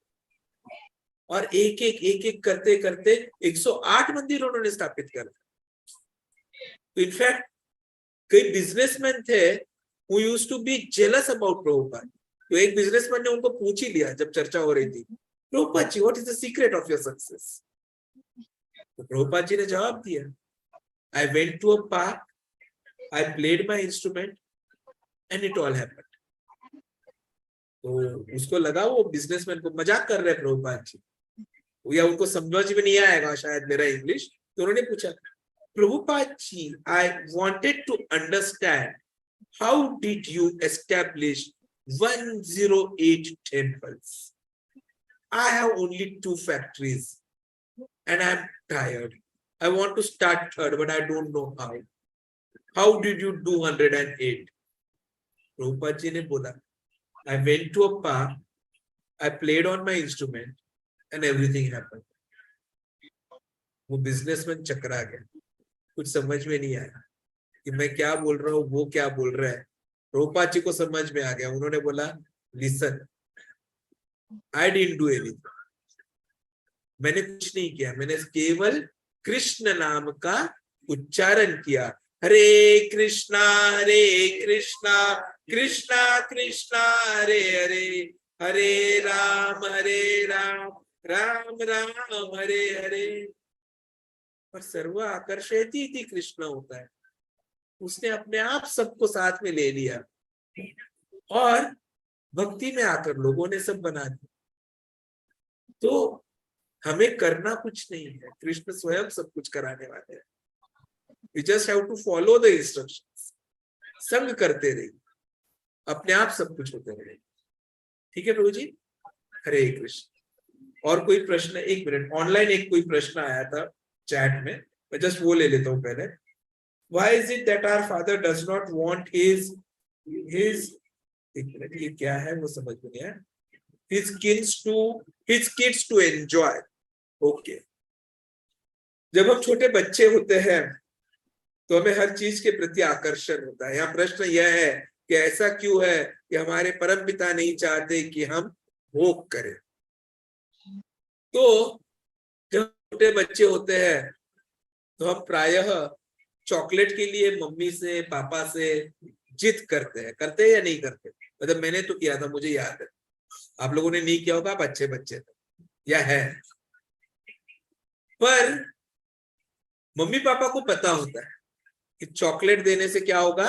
और एक एक करते करते 108 मंदिर उन्होंने स्थापित कर। तो इनफैक्ट कई बिजनेसमैन थे who used to be jealous about Prabhupada. तो एक बिजनेसमैन ने उनको पूछ ही लिया जब चर्चा हो रही थी, Prabhupada ji, what is the secret of your success? तो प्रभुपाद जी ने जवाब दिया, I went to a park, I played my instrument and it all happened. तो उसको लगा वो बिजनेसमैन को मजाक कर रहे हैं प्रभुपाद जी, या उनको समझ में नहीं आएगा शायद मेरा इंग्लिश, तो उन्होंने पूछा, Prabhupada ji, I wanted to understand how did you establish 108 temples? I have only 2 factories and I'm tired. I want to start third, but I don't know how. How did you do 108? Prabhupada ji ne bola, I went to a park, I played on my instrument and everything happened. वो businessman चकरा गया, कुछ समझ में नहीं आया कि मैं क्या बोल रहा हूँ, वो क्या बोल रहा है। प्रभुपाद जी को समझ में आ गया, उन्होंने बोला, listen, I didn't do anything, मैंने कुछ नहीं किया, मैंने केवल कृष्ण नाम का उच्चारण किया, हरे कृष्णा कृष्णा कृष्णा हरे हरे, हरे राम राम राम हरे हरे। और सर्व आकर्षयति इति कृष्ण होता है, उसने अपने आप सबको साथ में ले लिया और भक्ति में आकर लोगों ने सब बना दिया। तो हमें करना कुछ नहीं है, कृष्ण स्वयं सब कुछ कराने वाले हैं। We just have to follow the instructions. संग करते रहिए, अपने आप सब कुछ होते रहे। ठीक है प्रभु जी, हरे कृष्ण। और कोई प्रश्न? एक मिनट, ऑनलाइन एक कोई प्रश्न आया था चैट में, मैं जस्ट वो ले लेता हूँ पहले। Why is it that our father does not want his एक मिनट, ये क्या है वो समझ में नहीं आया, his kids to enjoy? Okay, जब हम छोटे बच्चे होते हैं तो हमें हर चीज के प्रति आकर्षण होता है। यहाँ प्रश्न यह है कि ऐसा क्यों है कि हमारे परम पिता नहीं चाहते कि हम भोग करें। तो जब छोटे बच्चे होते हैं तो हम प्रायः चॉकलेट के लिए मम्मी से पापा से जिद करते हैं या नहीं करते? मतलब मैंने तो किया था, मुझे याद है, आप लोगों ने नहीं किया होगा, आप अच्छे बच्चे थे या है। पर मम्मी पापा को पता होता है कि चॉकलेट देने से क्या होगा,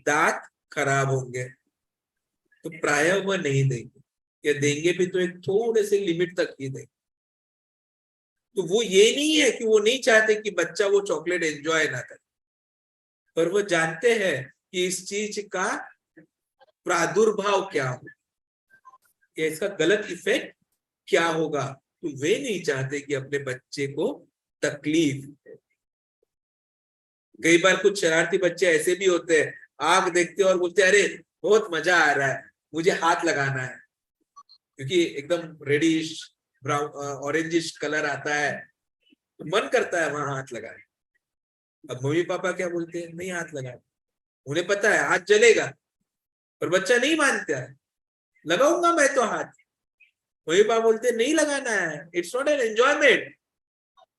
दांत खराब होंगे, तो प्रायः वह नहीं देंगे, या देंगे भी तो एक थोड़े से लिमिट तक ही देंगे। तो वो ये नहीं है कि वो नहीं चाहते कि बच्चा वो चॉकलेट एंजॉय ना करे, पर वो जानते हैं कि इस चीज का प्रादुर्भाव क्या होगा, इसका गलत इफेक्ट क्या होगा, तो वे नहीं चाहते कि अपने बच्चे को तकलीफ। कई बार कुछ शरारती बच्चे ऐसे भी होते हैं, आग देखते और बोलते अरे बहुत मजा आ रहा है, मुझे हाथ लगाना है, क्योंकि एकदम रेडिश ब्राउन ऑरेंजिश कलर आता है, तो मन करता है वहां हाथ लगाए। अब मम्मी पापा क्या बोलते हैं, नहीं हाथ लगाए, उन्हें पता है हाथ जलेगा, पर बच्चा नहीं मानता है, लगाऊंगा मैं तो हाथ। मम्मी पापा बोलते नहीं लगाना है, it's not an enjoyment,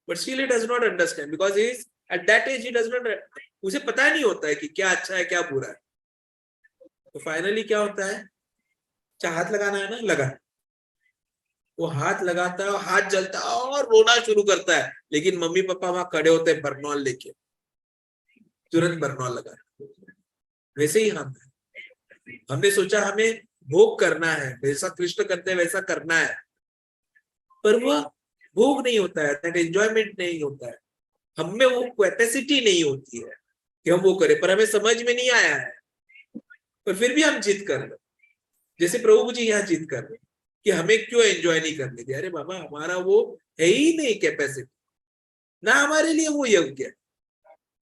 but still he does not understand because he is at that age, he does not, उसे पता नहीं होता है कि क्या अच्छा है क्या बुरा है। तो फाइनली क्या होता है, चाहे हाथ लगाना है ना, लगा, वो हाथ लगाता है, हाथ जलता है और रोना शुरू करता है, लेकिन मम्मी पापा वहां खड़े होते हैं बर्नॉल लेके, तुरंत बर्नॉल लगा। वैसे ही हमने सोचा हमें भोग करना है, जैसा कृष्ण करते हैं वैसा करना है, पर वह भोग नहीं होता है, दैट एंजॉयमेंट नहीं होता है, हमें वो कैपेसिटी नहीं होती है कि हम वो करें, पर हमें समझ में नहीं आया है, पर फिर भी हम जिद कर रहे, जैसे प्रभु जी यहाँ जिद कर रहे कि हमें क्यों एंजॉय नहीं करने दिया। अरे बाबा, हमारा वो है ही नहीं कैपेसिटी, ना हमारे लिए वो योग्य है।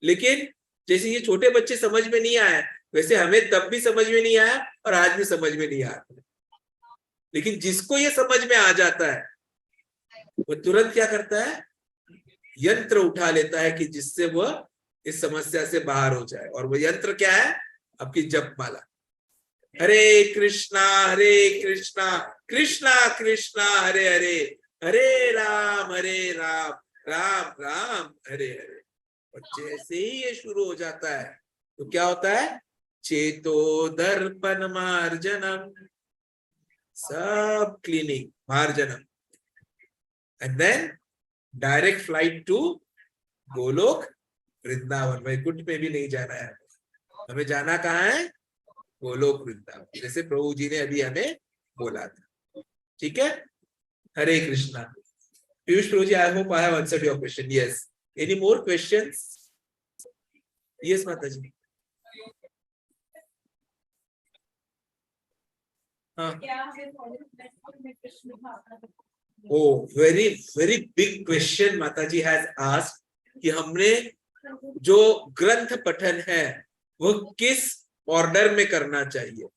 लेकिन जैसे ये छोटे बच्चे समझ में नहीं आया, वैसे हमें तब भी समझ में नहीं आया और आज भी समझ में नहीं आया। लेकिन जिसको ये समझ में आ जाता है वो तुरंत क्या करता है, यंत्र उठा लेता है कि जिससे वह इस समस्या से बाहर हो जाए। और वो यंत्र क्या है, आपकी जपमाला, हरे कृष्णा कृष्णा कृष्णा हरे हरे, हरे राम राम राम हरे हरे। और जैसे ही ये शुरू हो जाता है तो क्या होता है, चेतो दर्पण मार्जनम, सब क्लीनिंग मार्जनम, and then direct flight to Goloka Vrindavan. Vaikuntha में भी नहीं जाना है, हमें जाना कहाँ है? गोलोक वृंदावन, जैसे प्रभु जी ने अभी हमें बोला था। ठीक है, Hare Krishna. Piyush Prabhu ji, I hope I have answered your question. Yes, any more questions? Yes माता जी। हाँ, oh very very big question माता जी हैज आस्क्ड कि हमने जो ग्रंथ पठन है वह किस ऑर्डर में करना चाहिए।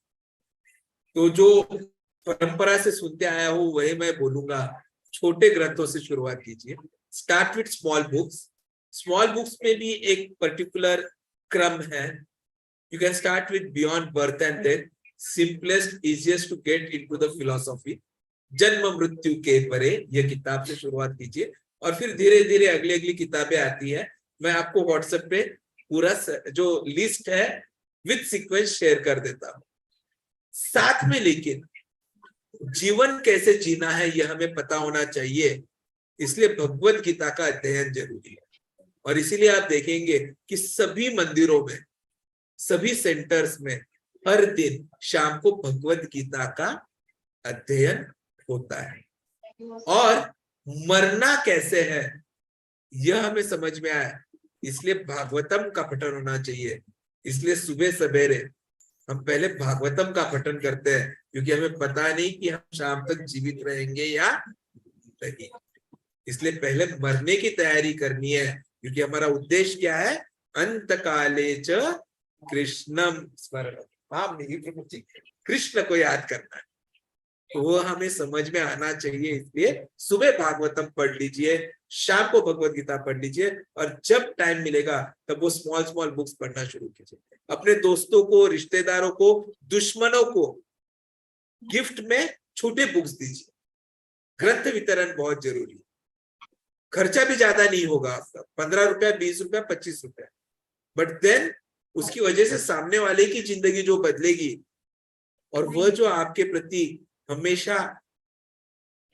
तो जो परंपरा से सुनते आया हूं वही मैं बोलूंगा, छोटे ग्रंथों से शुरुआत कीजिए, start with small books. Small books में भी एक पर्टिकुलर क्रम है। You can start with beyond birth and death, simplest easiest to get into the philosophy. जन्म मृत्यु के परे, यह किताब से शुरुआत कीजिए, और फिर धीरे धीरे अगली अगली किताबें आती है। मैं आपको व्हाट्सएप पे पूरा जो लिस्ट है विद सीक्वेंस शेयर कर देता हूं। साथ में लेकिन जीवन कैसे जीना है यह हमें पता होना चाहिए, इसलिए भगवत गीता का अध्ययन जरूरी है। और इसीलिए आप देखेंगे कि सभी मंदिरों में, सभी सेंटर्स में हर दिन शाम को भगवत गीता का अध्ययन होता है। और मरना कैसे है यह हमें समझ में आया, इसलिए भागवतम का पठन होना चाहिए। इसलिए सुबह सवेरे हम पहले भागवतम का पठन करते हैं, क्योंकि हमें पता नहीं कि हम शाम तक जीवित रहेंगे या नहीं। इसलिए पहले मरने की तैयारी करनी है, क्योंकि हमारा उद्देश्य क्या है? अंत काले च कृष्णम स्मरण, कृष्ण को याद करना है। तो वो हमें समझ में आना चाहिए। इसलिए सुबह भागवतम पढ़ लीजिए, शाम को भगवत गीता पढ़ लीजिए, और जब टाइम मिलेगा तब वो स्मॉल स्मॉल बुक्स पढ़ना शुरू कीजिए। अपने दोस्तों को, रिश्तेदारों को, दुश्मनों को गिफ्ट में छोटे बुक्स दीजिए। ग्रंथ वितरण बहुत जरूरी है। खर्चा भी ज्यादा नहीं होगा आपका, 15 रुपया, 20 रुपया, 25 रुपया, बट देन उसकी वजह से सामने वाले की जिंदगी जो बदलेगी, और वह जो आपके प्रति हमेशा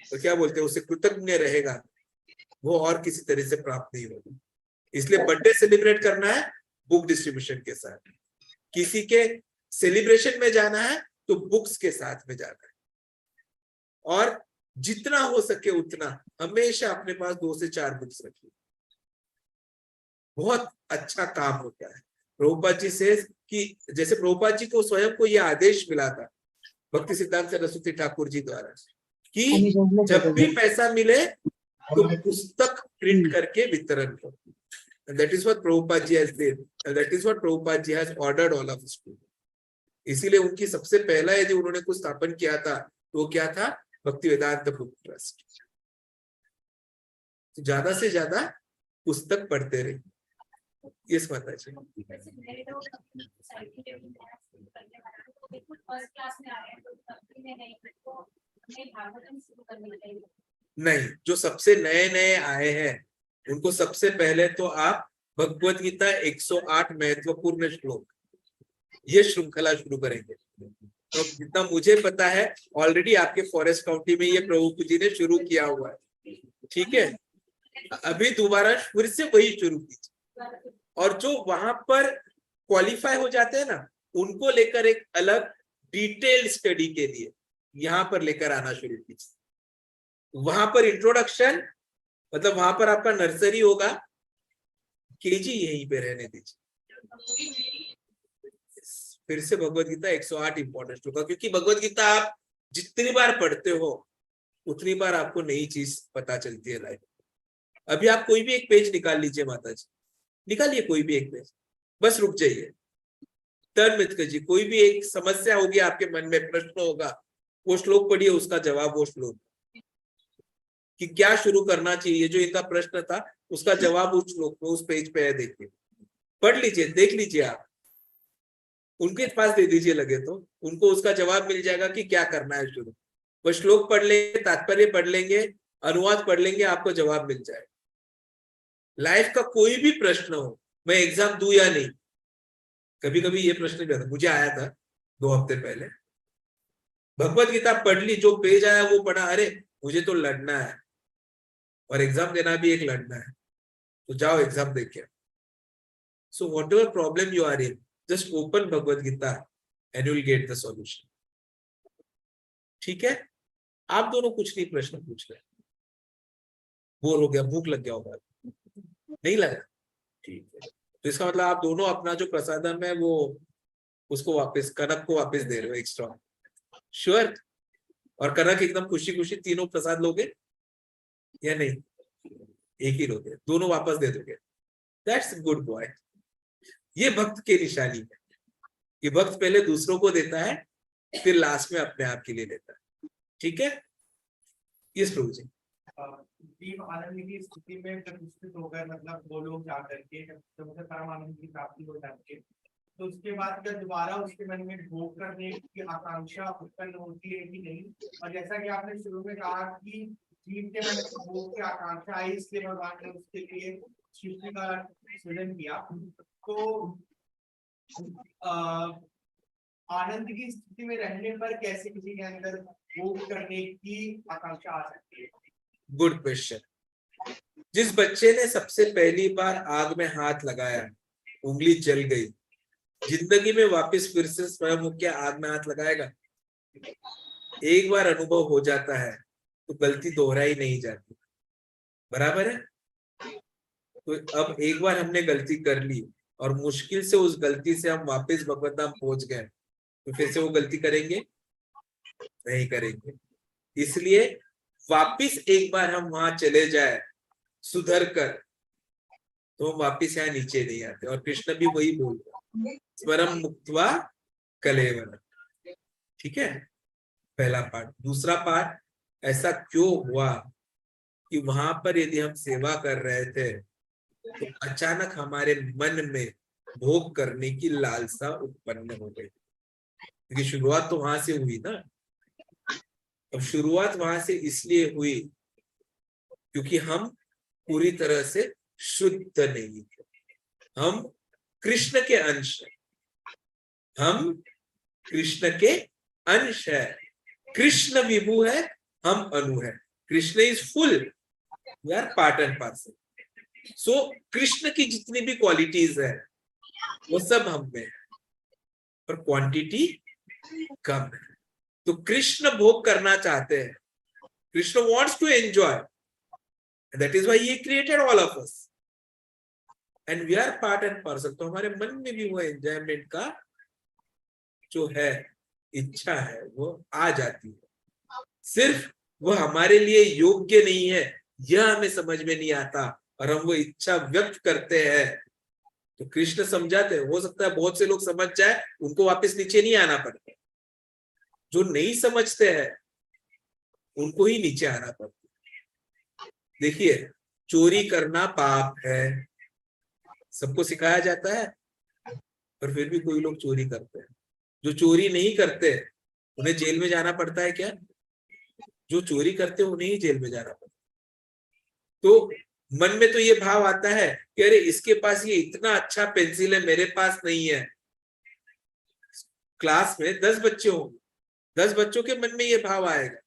तो क्या बोलते हैं उसे कृतज्ञ रहेगा, वो और किसी तरह से प्राप्त नहीं होगा। इसलिए बर्थडे सेलिब्रेट करना है बुक डिस्ट्रीब्यूशन के साथ, किसी के सेलिब्रेशन में जाना है तो बुक्स के साथ में जाना है, और जितना हो सके उतना हमेशा अपने पास 2 से 4 बुक्स रखिए। बहुत अच्छा काम होता है। प्रभुपाद जी से कि जैसे प्रभुपाद जी को स्वयं को यह आदेश मिला था भक्ति सिद्धांत सरस्वती ठाकुर जी द्वारा कि जब भी पैसा मिले तो पुस्तक प्रिंट करके वितरण करो। And that is what Prabhupada ji has did. And that is what Prabhupada ji has ordered all of us to. इसीलिए उनकी सबसे पहला यदि उन्होंने कुछ स्थापन किया था तो वो क्या था? भक्ति वेदांत बुक ट्रस्ट। तो ज्यादा से ज्यादा पुस्तक पढ़ते रहिए। यस माता जी। नहीं, जो सबसे नए नए आए हैं उनको सबसे पहले तो आप भगवत गीता 108 महत्वपूर्ण श्लोक, ये श्रृंखला शुरू करेंगे। तो जितना मुझे पता है ऑलरेडी आपके फॉरेस्ट काउंटी में ये प्रभु जी ने शुरू किया हुआ है। ठीक है, अभी दोबारा फिर से वही शुरू कीजिए, और जो वहां पर क्वालिफाई हो जाते हैं ना उनको लेकर एक अलग डिटेल स्टडी के लिए यहाँ पर लेकर आना शुरू कीजिए। वहां पर इंट्रोडक्शन, मतलब वहां पर आपका नर्सरी होगा, केजी यहीं पे रहने दीजिए। फिर से भगवत गीता 108 इंपॉर्टेंट होगा, क्योंकि भगवत गीता आप जितनी बार पढ़ते हो उतनी बार आपको नई चीज पता चलती है लाइफ। अभी आप कोई भी एक पेज निकाल लीजिए माता जी, निकालिए कोई भी एक पेज, बस रुक जाइए, टर्न मत कीजिए। कोई भी एक समस्या होगी आपके मन में, प्रश्न होगा, वो श्लोक पढ़िए, उसका जवाब वो श्लोक, कि क्या शुरू करना चाहिए, जो इनका प्रश्न था उसका जवाब उस श्लोक में, उस पेज पे है, देखिए, पढ़ लीजिए, देख लीजिए, आप उनके पास दे दीजिए लगे तो उनको उसका जवाब मिल जाएगा कि क्या करना है शुरू। वो श्लोक पढ़ लेंगे, तात्पर्य पढ़ लेंगे, अनुवाद पढ़ लेंगे, आपको जवाब मिल जाएगा। लाइफ का कोई भी प्रश्न हो, मैं एग्जाम दूं या नहीं, कभी कभी ये प्रश्न भी आता, मुझे आया था 2 हफ्ते पहले, भगवत गीता पढ़ ली, जो पेज आया वो पढ़ा, अरे मुझे तो लड़ना है और एग्जाम देना भी एक लड़ना है, तो जाओ एग्जाम दे के। So whatever problem you are in, just open Bhagavad Gita and you will get the solution. ठीक है, आप दोनों कुछ नहीं प्रश्न पूछ रहे, बोर हो गया, भूख लग गया होगा, नहीं लगा? ठीक है, तो इसका मतलब आप दोनों अपना जो प्रसादम है वो उसको वापस, कनक को वापस दे रहे हो एक्स्ट्रा। श्योर? और कनक एकदम खुशी खुशी तीनों प्रसाद लोगे या नहीं? एक ही लोगे, दोनों वापस दे दोगे। That's good boy. ये भक्त की निशानी है कि भक्त पहले दूसरों को देता है, फिर लास्ट में अपने आप के लिए लेता है। ठीक है, यस प्रभु जी। जीव आनंद की स्थिति में प्रतिष्ठित होकर, मतलब वो लोग जा करके जब उसे परम आनंद की प्राप्ति हो जाती है, तो उसके बाद क्या दोबारा उसके मन में भोग करने की आकांक्षा उत्पन्न होती है कि नहीं? और जैसा कि आपने शुरू में कहा कि जीव के मन में भोग की आकांक्षा आई, इसलिए भगवान ने उसके लिए सृष्टि का सृजन किया, तो आनंद की स्थिति में रहने पर कैसे किसी के अंदर भोग करने की आकांक्षा आ सकती है? Good question. जिस बच्चे ने सबसे पहली बार आग में हाथ लगाया, उंगली जल गई, जिंदगी में वापस फिर से स्वयं क्या आग में हाथ लगाएगा? एक बार अनुभव हो जाता है तो गलती दोहराई नहीं जाती, बराबर है? तो अब एक बार हमने गलती कर ली और मुश्किल से उस गलती से हम वापस भगवत धाम पहुंच गए, तो फिर से वो गलती करेंगे? नहीं करेंगे। इसलिए वापिस एक बार हम वहां चले जाए सुधर कर, तो हम वापिस यहाँ नीचे नहीं आते। और कृष्ण भी वही बोल रहे हैं, स्वरम मुक्त्वा कलेवरम। ठीक है, पहला पार्ट। दूसरा पार्ट, ऐसा क्यों हुआ कि वहां पर यदि हम सेवा कर रहे थे तो अचानक हमारे मन में भोग करने की लालसा उत्पन्न हो गई? क्योंकि शुरुआत तो वहां से हुई ना। अब शुरुआत वहां से इसलिए हुई क्योंकि हम पूरी तरह से शुद्ध नहीं थे। हम कृष्ण के अंश हैं, हम कृष्ण के अंश है। कृष्ण विभु है, हम अनु है। Krishna is full, we are part and parcel. So Krishna की जितनी भी क्वालिटीज है वो सब हम में है, पर क्वांटिटी कम है। तो कृष्ण भोग करना चाहते हैं, Krishna wants to enjoy, and that is why he created all of us and we are part and parcel। तो हमारे मन में भी वो एंजॉयमेंट का जो है इच्छा है वो आ जाती है, सिर्फ वो हमारे लिए योग्य नहीं है यह हमें समझ में नहीं आता और हम वो इच्छा व्यक्त करते हैं। तो कृष्ण समझाते हैं, हो सकता है बहुत से लोग समझ जाए, उनको वापस नीचे नहीं आना पड़ता। जो नहीं समझते हैं उनको ही नीचे आना पड़ता है। देखिए, चोरी करना पाप है, सबको सिखाया जाता है, पर फिर भी कोई लोग चोरी करते हैं। जो चोरी नहीं करते उन्हें जेल में जाना पड़ता है क्या? जो चोरी करते हैं उन्हें ही जेल में जाना पड़ता है। तो मन में तो ये भाव आता है कि अरे इसके पास ये इतना अच्छा पेंसिल है, मेरे पास नहीं है। क्लास में 10 बच्चे होंगे, 10 बच्चों के मन में ये भाव आएगा,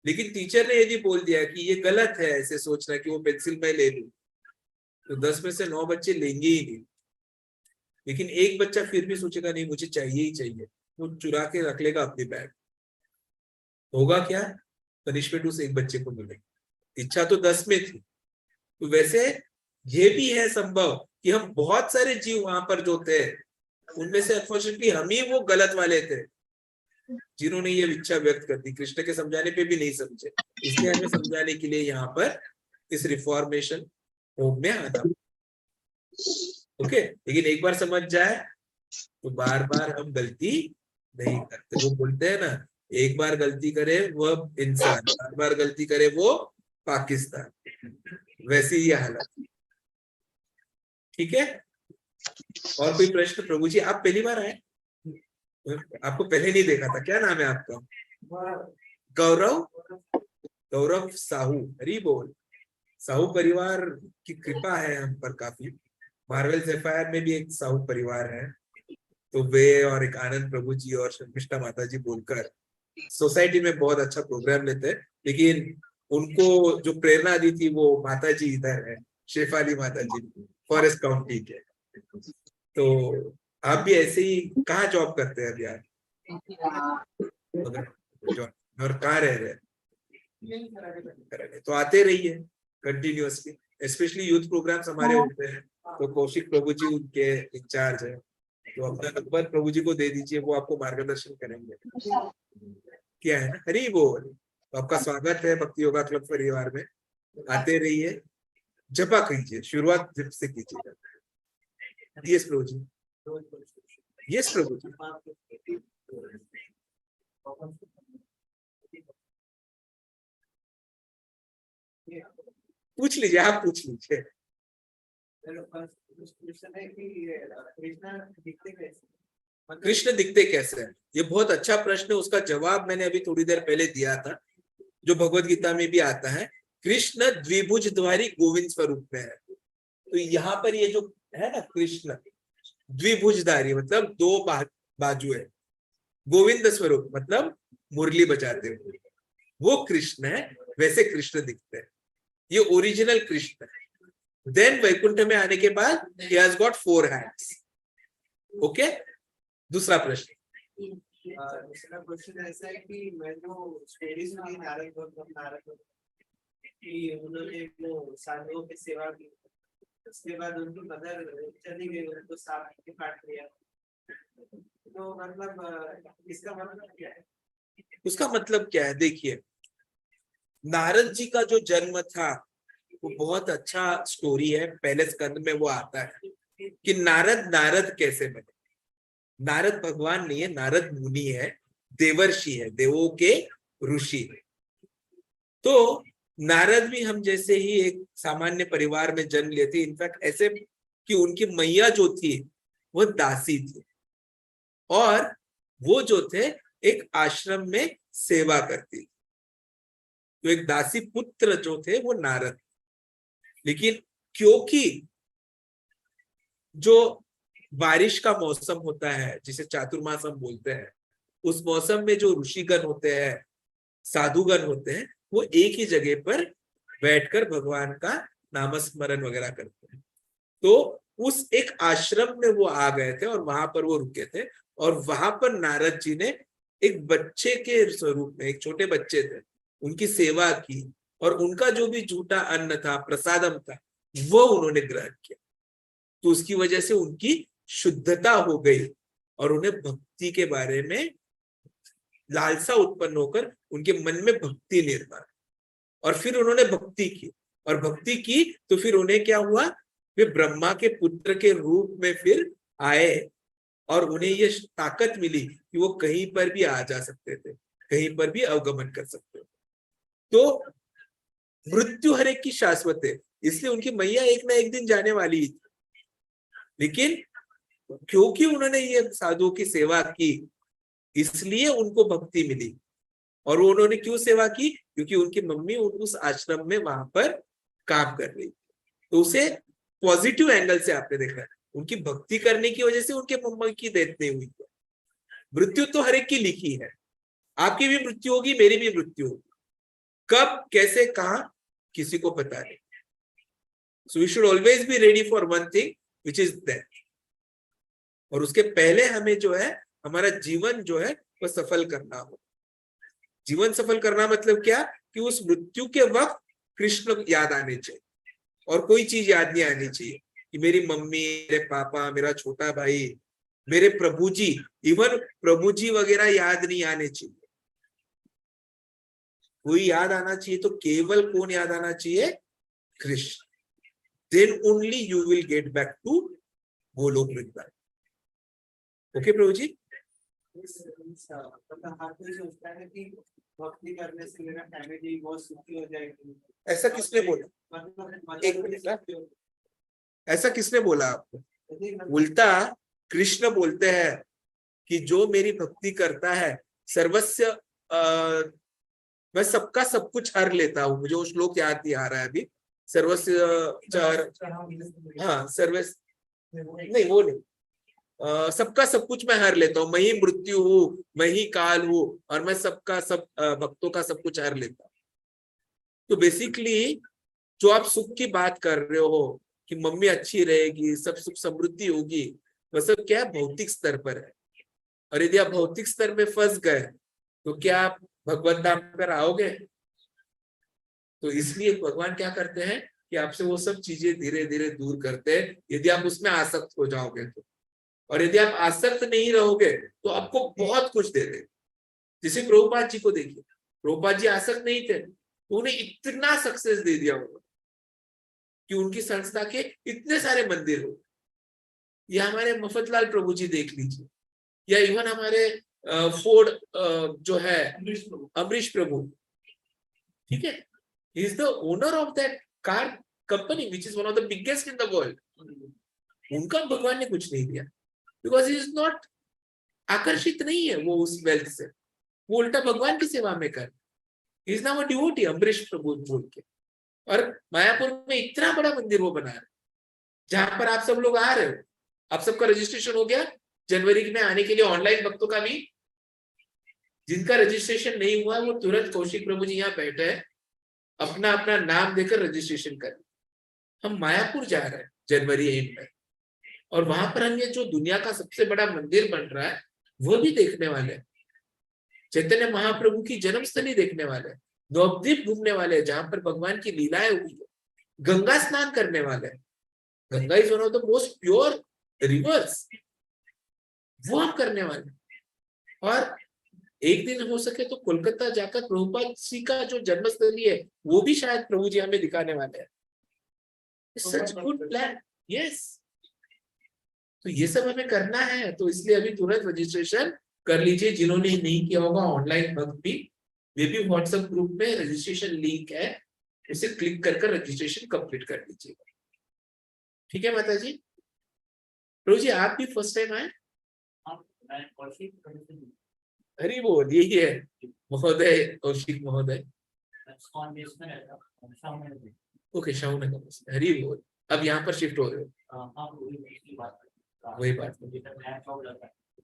लेकिन टीचर ने यदि बोल दिया कि ये गलत है ऐसे सोचना कि वो पेंसिल मैं ले लूं, तो 10 में से 9 बच्चे लेंगे ही नहीं। लेकिन एक बच्चा फिर भी सोचेगा नहीं मुझे चाहिए ही चाहिए, वो चुरा के रख लेगा अपनी बैग। होगा क्या? पनिशमेंट उस एक बच्चे को मिलेगी। इच्छा तो 10 में थी। तो वैसे ये भी है संभव कि हम बहुत सारे जीव वहां पर जो थे उनमें से अनफॉर्चुनेटली हम ही वो गलत वाले थे जिन्होंने ये इच्छा व्यक्त कर दी। कृष्ण के समझाने पे भी नहीं समझे, इसलिए हमें समझाने के लिए यहाँ पर इस रिफॉर्मेशन होम में आना। ओके, लेकिन एक बार समझ जाए तो बार बार हम गलती नहीं करते। वो बोलते हैं ना, एक बार गलती करे वो इंसान, बार बार गलती करे वो पाकिस्तान। वैसी ही हालत। ठीक है, और कोई प्रश्न? प्रभु जी आप पहली बार आए, आपको पहले नहीं देखा था। क्या नाम है आपका? गौरव। गौरव साहू। हरी बोल। साहू परिवार की कृपा है हम पर काफी। मार्वल्स एफआईआर में भी एक साहू परिवार है, तो वे और एक आनंद प्रभु जी और शर्मिष्ठा माता जी बोलकर सोसाइटी में बहुत अच्छा प्रोग्राम लेते हैं, लेकिन उनको जो प्रेरणा दी थी वो माता जी इधर है, शेफाली माता जी, फॉरेस्ट काउंटी के। तो आप भी ऐसे ही कहाँ जॉब करते हैं अभी आप? और कहाँ रह रहे हैं? तो आते रहिए कंटिन्यूअसली, स्पेशली यूथ प्रोग्राम्स हमारे होते हैं, तो कौशिक प्रभु जी उनके इंचार्ज है, तो अपना नंबर प्रभु जी को दे दीजिए, वो आपको मार्गदर्शन करेंगे। क्या है ना, हरी बोल। तो आपका स्वागत है भक्ति योगा क्लब परिवार में, आते रहिए, जपा कीजिए, शुरुआत जप से कीजिएगा। यस प्रभु जी, यस प्रभु जी। पूछ लीजिए, आप पूछ लीजिए। कृष्ण दिखते कैसे हैं? ये बहुत अच्छा प्रश्न है, उसका जवाब मैंने अभी थोड़ी देर पहले दिया था, जो भगवत गीता में भी आता है। कृष्ण द्विभुजधारी गोविंद स्वरूप में है। तो यहाँ पर ये जो है ना कृष्ण द्विभुजधारी मतलब दो बाजू है, गोविंद स्वरूप मतलब मुरली बजाते हुए, वो कृष्ण है, वैसे कृष्ण दिखते हैं। ये ओरिजिनल कृष्ण है। देन वैकुंठ में आने के बाद he has got 4 hands. Okay, दूसरा प्रश्न। दूसरा क्वेश्चन ऐसा है कि मैं जो स्टोरी सुनी नारद कि उन्होंने वो साधुओं की सेवा की, उसके बाद उनकी मदर चली गई, उनको सांप ने काट लिया, तो मतलब इसका मतलब क्या है? उसका मतलब क्या है? देखिए, नारद जी का जो जन्म था वो बहुत अच्छा स्टोरी है, पहले स्कंद में वो आता है कि नारद कैसे बने। नारद भगवान नहीं है, नारद मुनि है, देवर्षि है, देवों के ऋषि है। तो नारद भी हम जैसे ही एक सामान्य परिवार में जन्म लेते, इनफैक्ट ऐसे कि उनकी मैया जो थी वो दासी थी, और वो जो थे एक आश्रम में सेवा करती थी। तो एक दासी पुत्र जो थे वो नारद। लेकिन क्योंकि जो बारिश का मौसम होता है जिसे चातुर्मास हम बोलते हैं, उस मौसम में जो ऋषिगण होते हैं, साधुगण होते हैं, वो एक ही जगह पर बैठकर भगवान का नामस्मरण वगैरह करते हैं। तो उस एक आश्रम में वो आ गए थे और वहां पर वो रुके थे, और वहां पर नारद जी ने एक बच्चे के स्वरूप में, एक छोटे बच्चे थे, उनकी सेवा की, और उनका जो भी झूठा अन्न था, प्रसादम था, वो उन्होंने ग्रहण किया। तो उसकी वजह से उनकी शुद्धता हो गई और उन्हें भक्ति के बारे में लालसा उत्पन्न होकर उनके मन में भक्ति निर्माण, और फिर उन्होंने भक्ति की, और भक्ति की तो फिर उन्हें क्या हुआ, वे ब्रह्मा के पुत्र के रूप में फिर आए, और उन्हें ये ताकत मिली कि वो कहीं पर भी आ जा सकते थे, कहीं पर भी अवगमन कर सकते थे। तो मृत्यु हर एक की शाश्वत है, इसलिए उनकी मैया एक ना एक दिन जाने वाली ही थी। लेकिन क्योंकि उन्होंने ये साधुओं की सेवा की, इसलिए उनको भक्ति मिली। और उन्होंने क्यों सेवा की? क्योंकि उनकी मम्मी उस आश्रम में वहां पर काम कर रही, तो उसे पॉजिटिव एंगल से आपने देखा, उनकी भक्ति करने की वजह से उनके मम्मी की डेथ नहीं हुई। मृत्यु तो हर एक की लिखी है, आपकी भी मृत्यु होगी, मेरी भी मृत्यु होगी, कब कैसे कहा किसी को पता नहीं। So we should always be ready for one thing which is death, और उसके पहले हमें जो है हमारा जीवन जो है वह सफल करना हो। जीवन सफल करना मतलब क्या, कि उस मृत्यु के वक्त कृष्ण याद आने चाहिए, और कोई चीज याद नहीं आनी चाहिए कि मेरी मम्मी, मेरे पापा, मेरा छोटा भाई, मेरे प्रभु जी, इवन प्रभु जी वगैरह याद नहीं आने चाहिए। कोई याद आना चाहिए तो केवल कौन याद आना चाहिए? Krishna. Then only you will get back to Goloka Vrindavan. Okay Prabhu ji. भक्ति करने से मेरा फैमिली बहुत सुखी हो जाएगी, ऐसा किसने बोला? एक मिनट, ऐसा किसने बोला आपको? उल्टा कृष्ण बोलते हैं कि जो मेरी भक्ति करता है सर्वस्व, मैं सबका सब कुछ हर लेता हूँ। मुझे वो श्लोक याद नहीं आ रहा है अभी। सर्वस्व, हाँ सर्वस्व, नहीं वो नहीं, सबका सब कुछ मैं हर लेता हूँ, मैं ही मृत्यु हूँ, मैं ही काल हूँ, और मैं सबका सब भक्तों का सब कुछ हर लेता हूँ। तो बेसिकली जो आप सुख की बात कर रहे हो कि मम्मी अच्छी रहेगी, सब सुख समृद्धि होगी, वह सब क्या भौतिक स्तर पर है। और यदि आप भौतिक स्तर में फंस गए तो क्या आप भगवत धाम पर आओगे? तो इसलिए भगवान क्या करते हैं कि आपसे वो सब चीजें धीरे धीरे दूर करते हैं, यदि आप उसमें आसक्त हो जाओगे तो। और यदि आप आसक्त नहीं रहोगे तो आपको बहुत कुछ दे देंगे। जैसे प्रभुपाद जी को देखिए, प्रभुपाद जी आसक्त नहीं थे तो उन्हें इतना सक्सेस दे दिया होगा कि उनकी संस्था के इतने सारे मंदिर हो। या हमारे मफतलाल प्रभु जी देख लीजिए, या इवन हमारे फोर्ड जो है अमरीश प्रभु, ठीक है, he is the owner of that car company which is one of the biggest in the world. उनका भगवान ने कुछ नहीं दिया because he is not, आकर्षित नहीं है वो उस वेल्थ से, वो उल्टा भगवान की सेवा में कर, he is now a devotee, Amrish प्रभु बोल के। और मायापुर में इतना बड़ा मंदिर वो बना है जहां पर आप सब लोग आ रहे हो। आप सबका रजिस्ट्रेशन हो गया जनवरी में आने के लिए, ऑनलाइन भक्तों का भी। जिनका रजिस्ट्रेशन नहीं हुआ वो तुरंत कौशिक प्रभु जी यहाँ बैठे हैं, अपना अपना नाम देकर रजिस्ट्रेशन करें। हम मायापुर जा रहे हैं जनवरी एंड में, और वहां पर हम ये जो दुनिया का सबसे बड़ा मंदिर बन रहा है वो भी देखने वाले हैं। चैतन्य महाप्रभु की जन्मस्थली देखने वाले हैं, नवद्वीप घूमने वाले हैं जहां पर भगवान की लीलाएं हुई है, गंगा स्नान करने वाले हैं। Ganga is one of the most pure reverse, वो हम करने वाले हैं। और एक दिन हो सके तो कोलकाता जाकर प्रभुपाद जी का जो जन्मस्थली है वो भी शायद प्रभु जी हमें दिखाने वाले हैं। Such good plan, yes. तो ये सब हमें करना है, तो इसलिए अभी तुरंत रजिस्ट्रेशन कर लीजिए। जिन्होंने नहीं किया होगा ऑनलाइन भक्त भी, वे भी व्हाट्सएप ग्रुप में रजिस्ट्रेशन लिंक है, उसे क्लिक कर रजिस्ट्रेशन कंप्लीट कर लीजिएगा। ठीक है माता जी? प्रभु जी आप भी फर्स्ट टाइम आए? हरि बोल, यही है महोदय, कौशिक महोदय। ओके, शाहूनगर, हरि बोल। अब यहाँ पर शिफ्ट हो रहे हो? वही बात।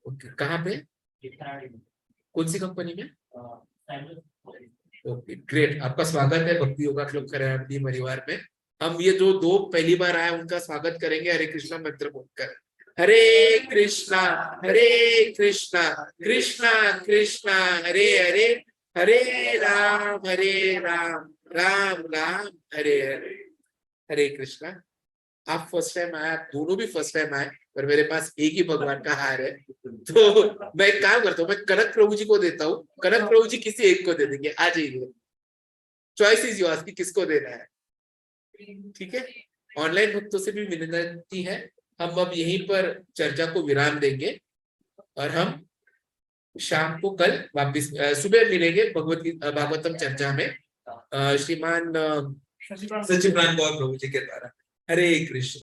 ओके, कहाँ पे? कौन सी कंपनी में? ओके ग्रेट, आपका स्वागत है भक्ति योगा क्लब करावती परिवार में। हम ये जो दो पहली बार आए उनका स्वागत करेंगे हरे कृष्णा मंत्र बोलकर। हरे कृष्णा कृष्णा कृष्णा हरे हरे, हरे राम राम राम हरे हरे। हरे कृष्णा। आप फर्स्ट टाइम आए, आप दोनों भी फर्स्ट टाइम आए, पर मेरे पास एक ही भगवान का हार है, तो मैं एक काम करता हूँ, मैं कनक प्रभु जी को देता हूँ, कनक प्रभु जी किसी एक को दे देंगे। आ जाइए, चॉइस इज योर्स कि किसको देना है। ठीक है, ऑनलाइन भक्तों से भी विनती है, हम अब यहीं पर चर्चा को विराम देंगे और हम शाम को कल वापिस सुबह मिलेंगे भागवतम चर्चा में श्रीमान सचिवानंद गौर प्रभु जी के द्वारा। हरे कृष्ण।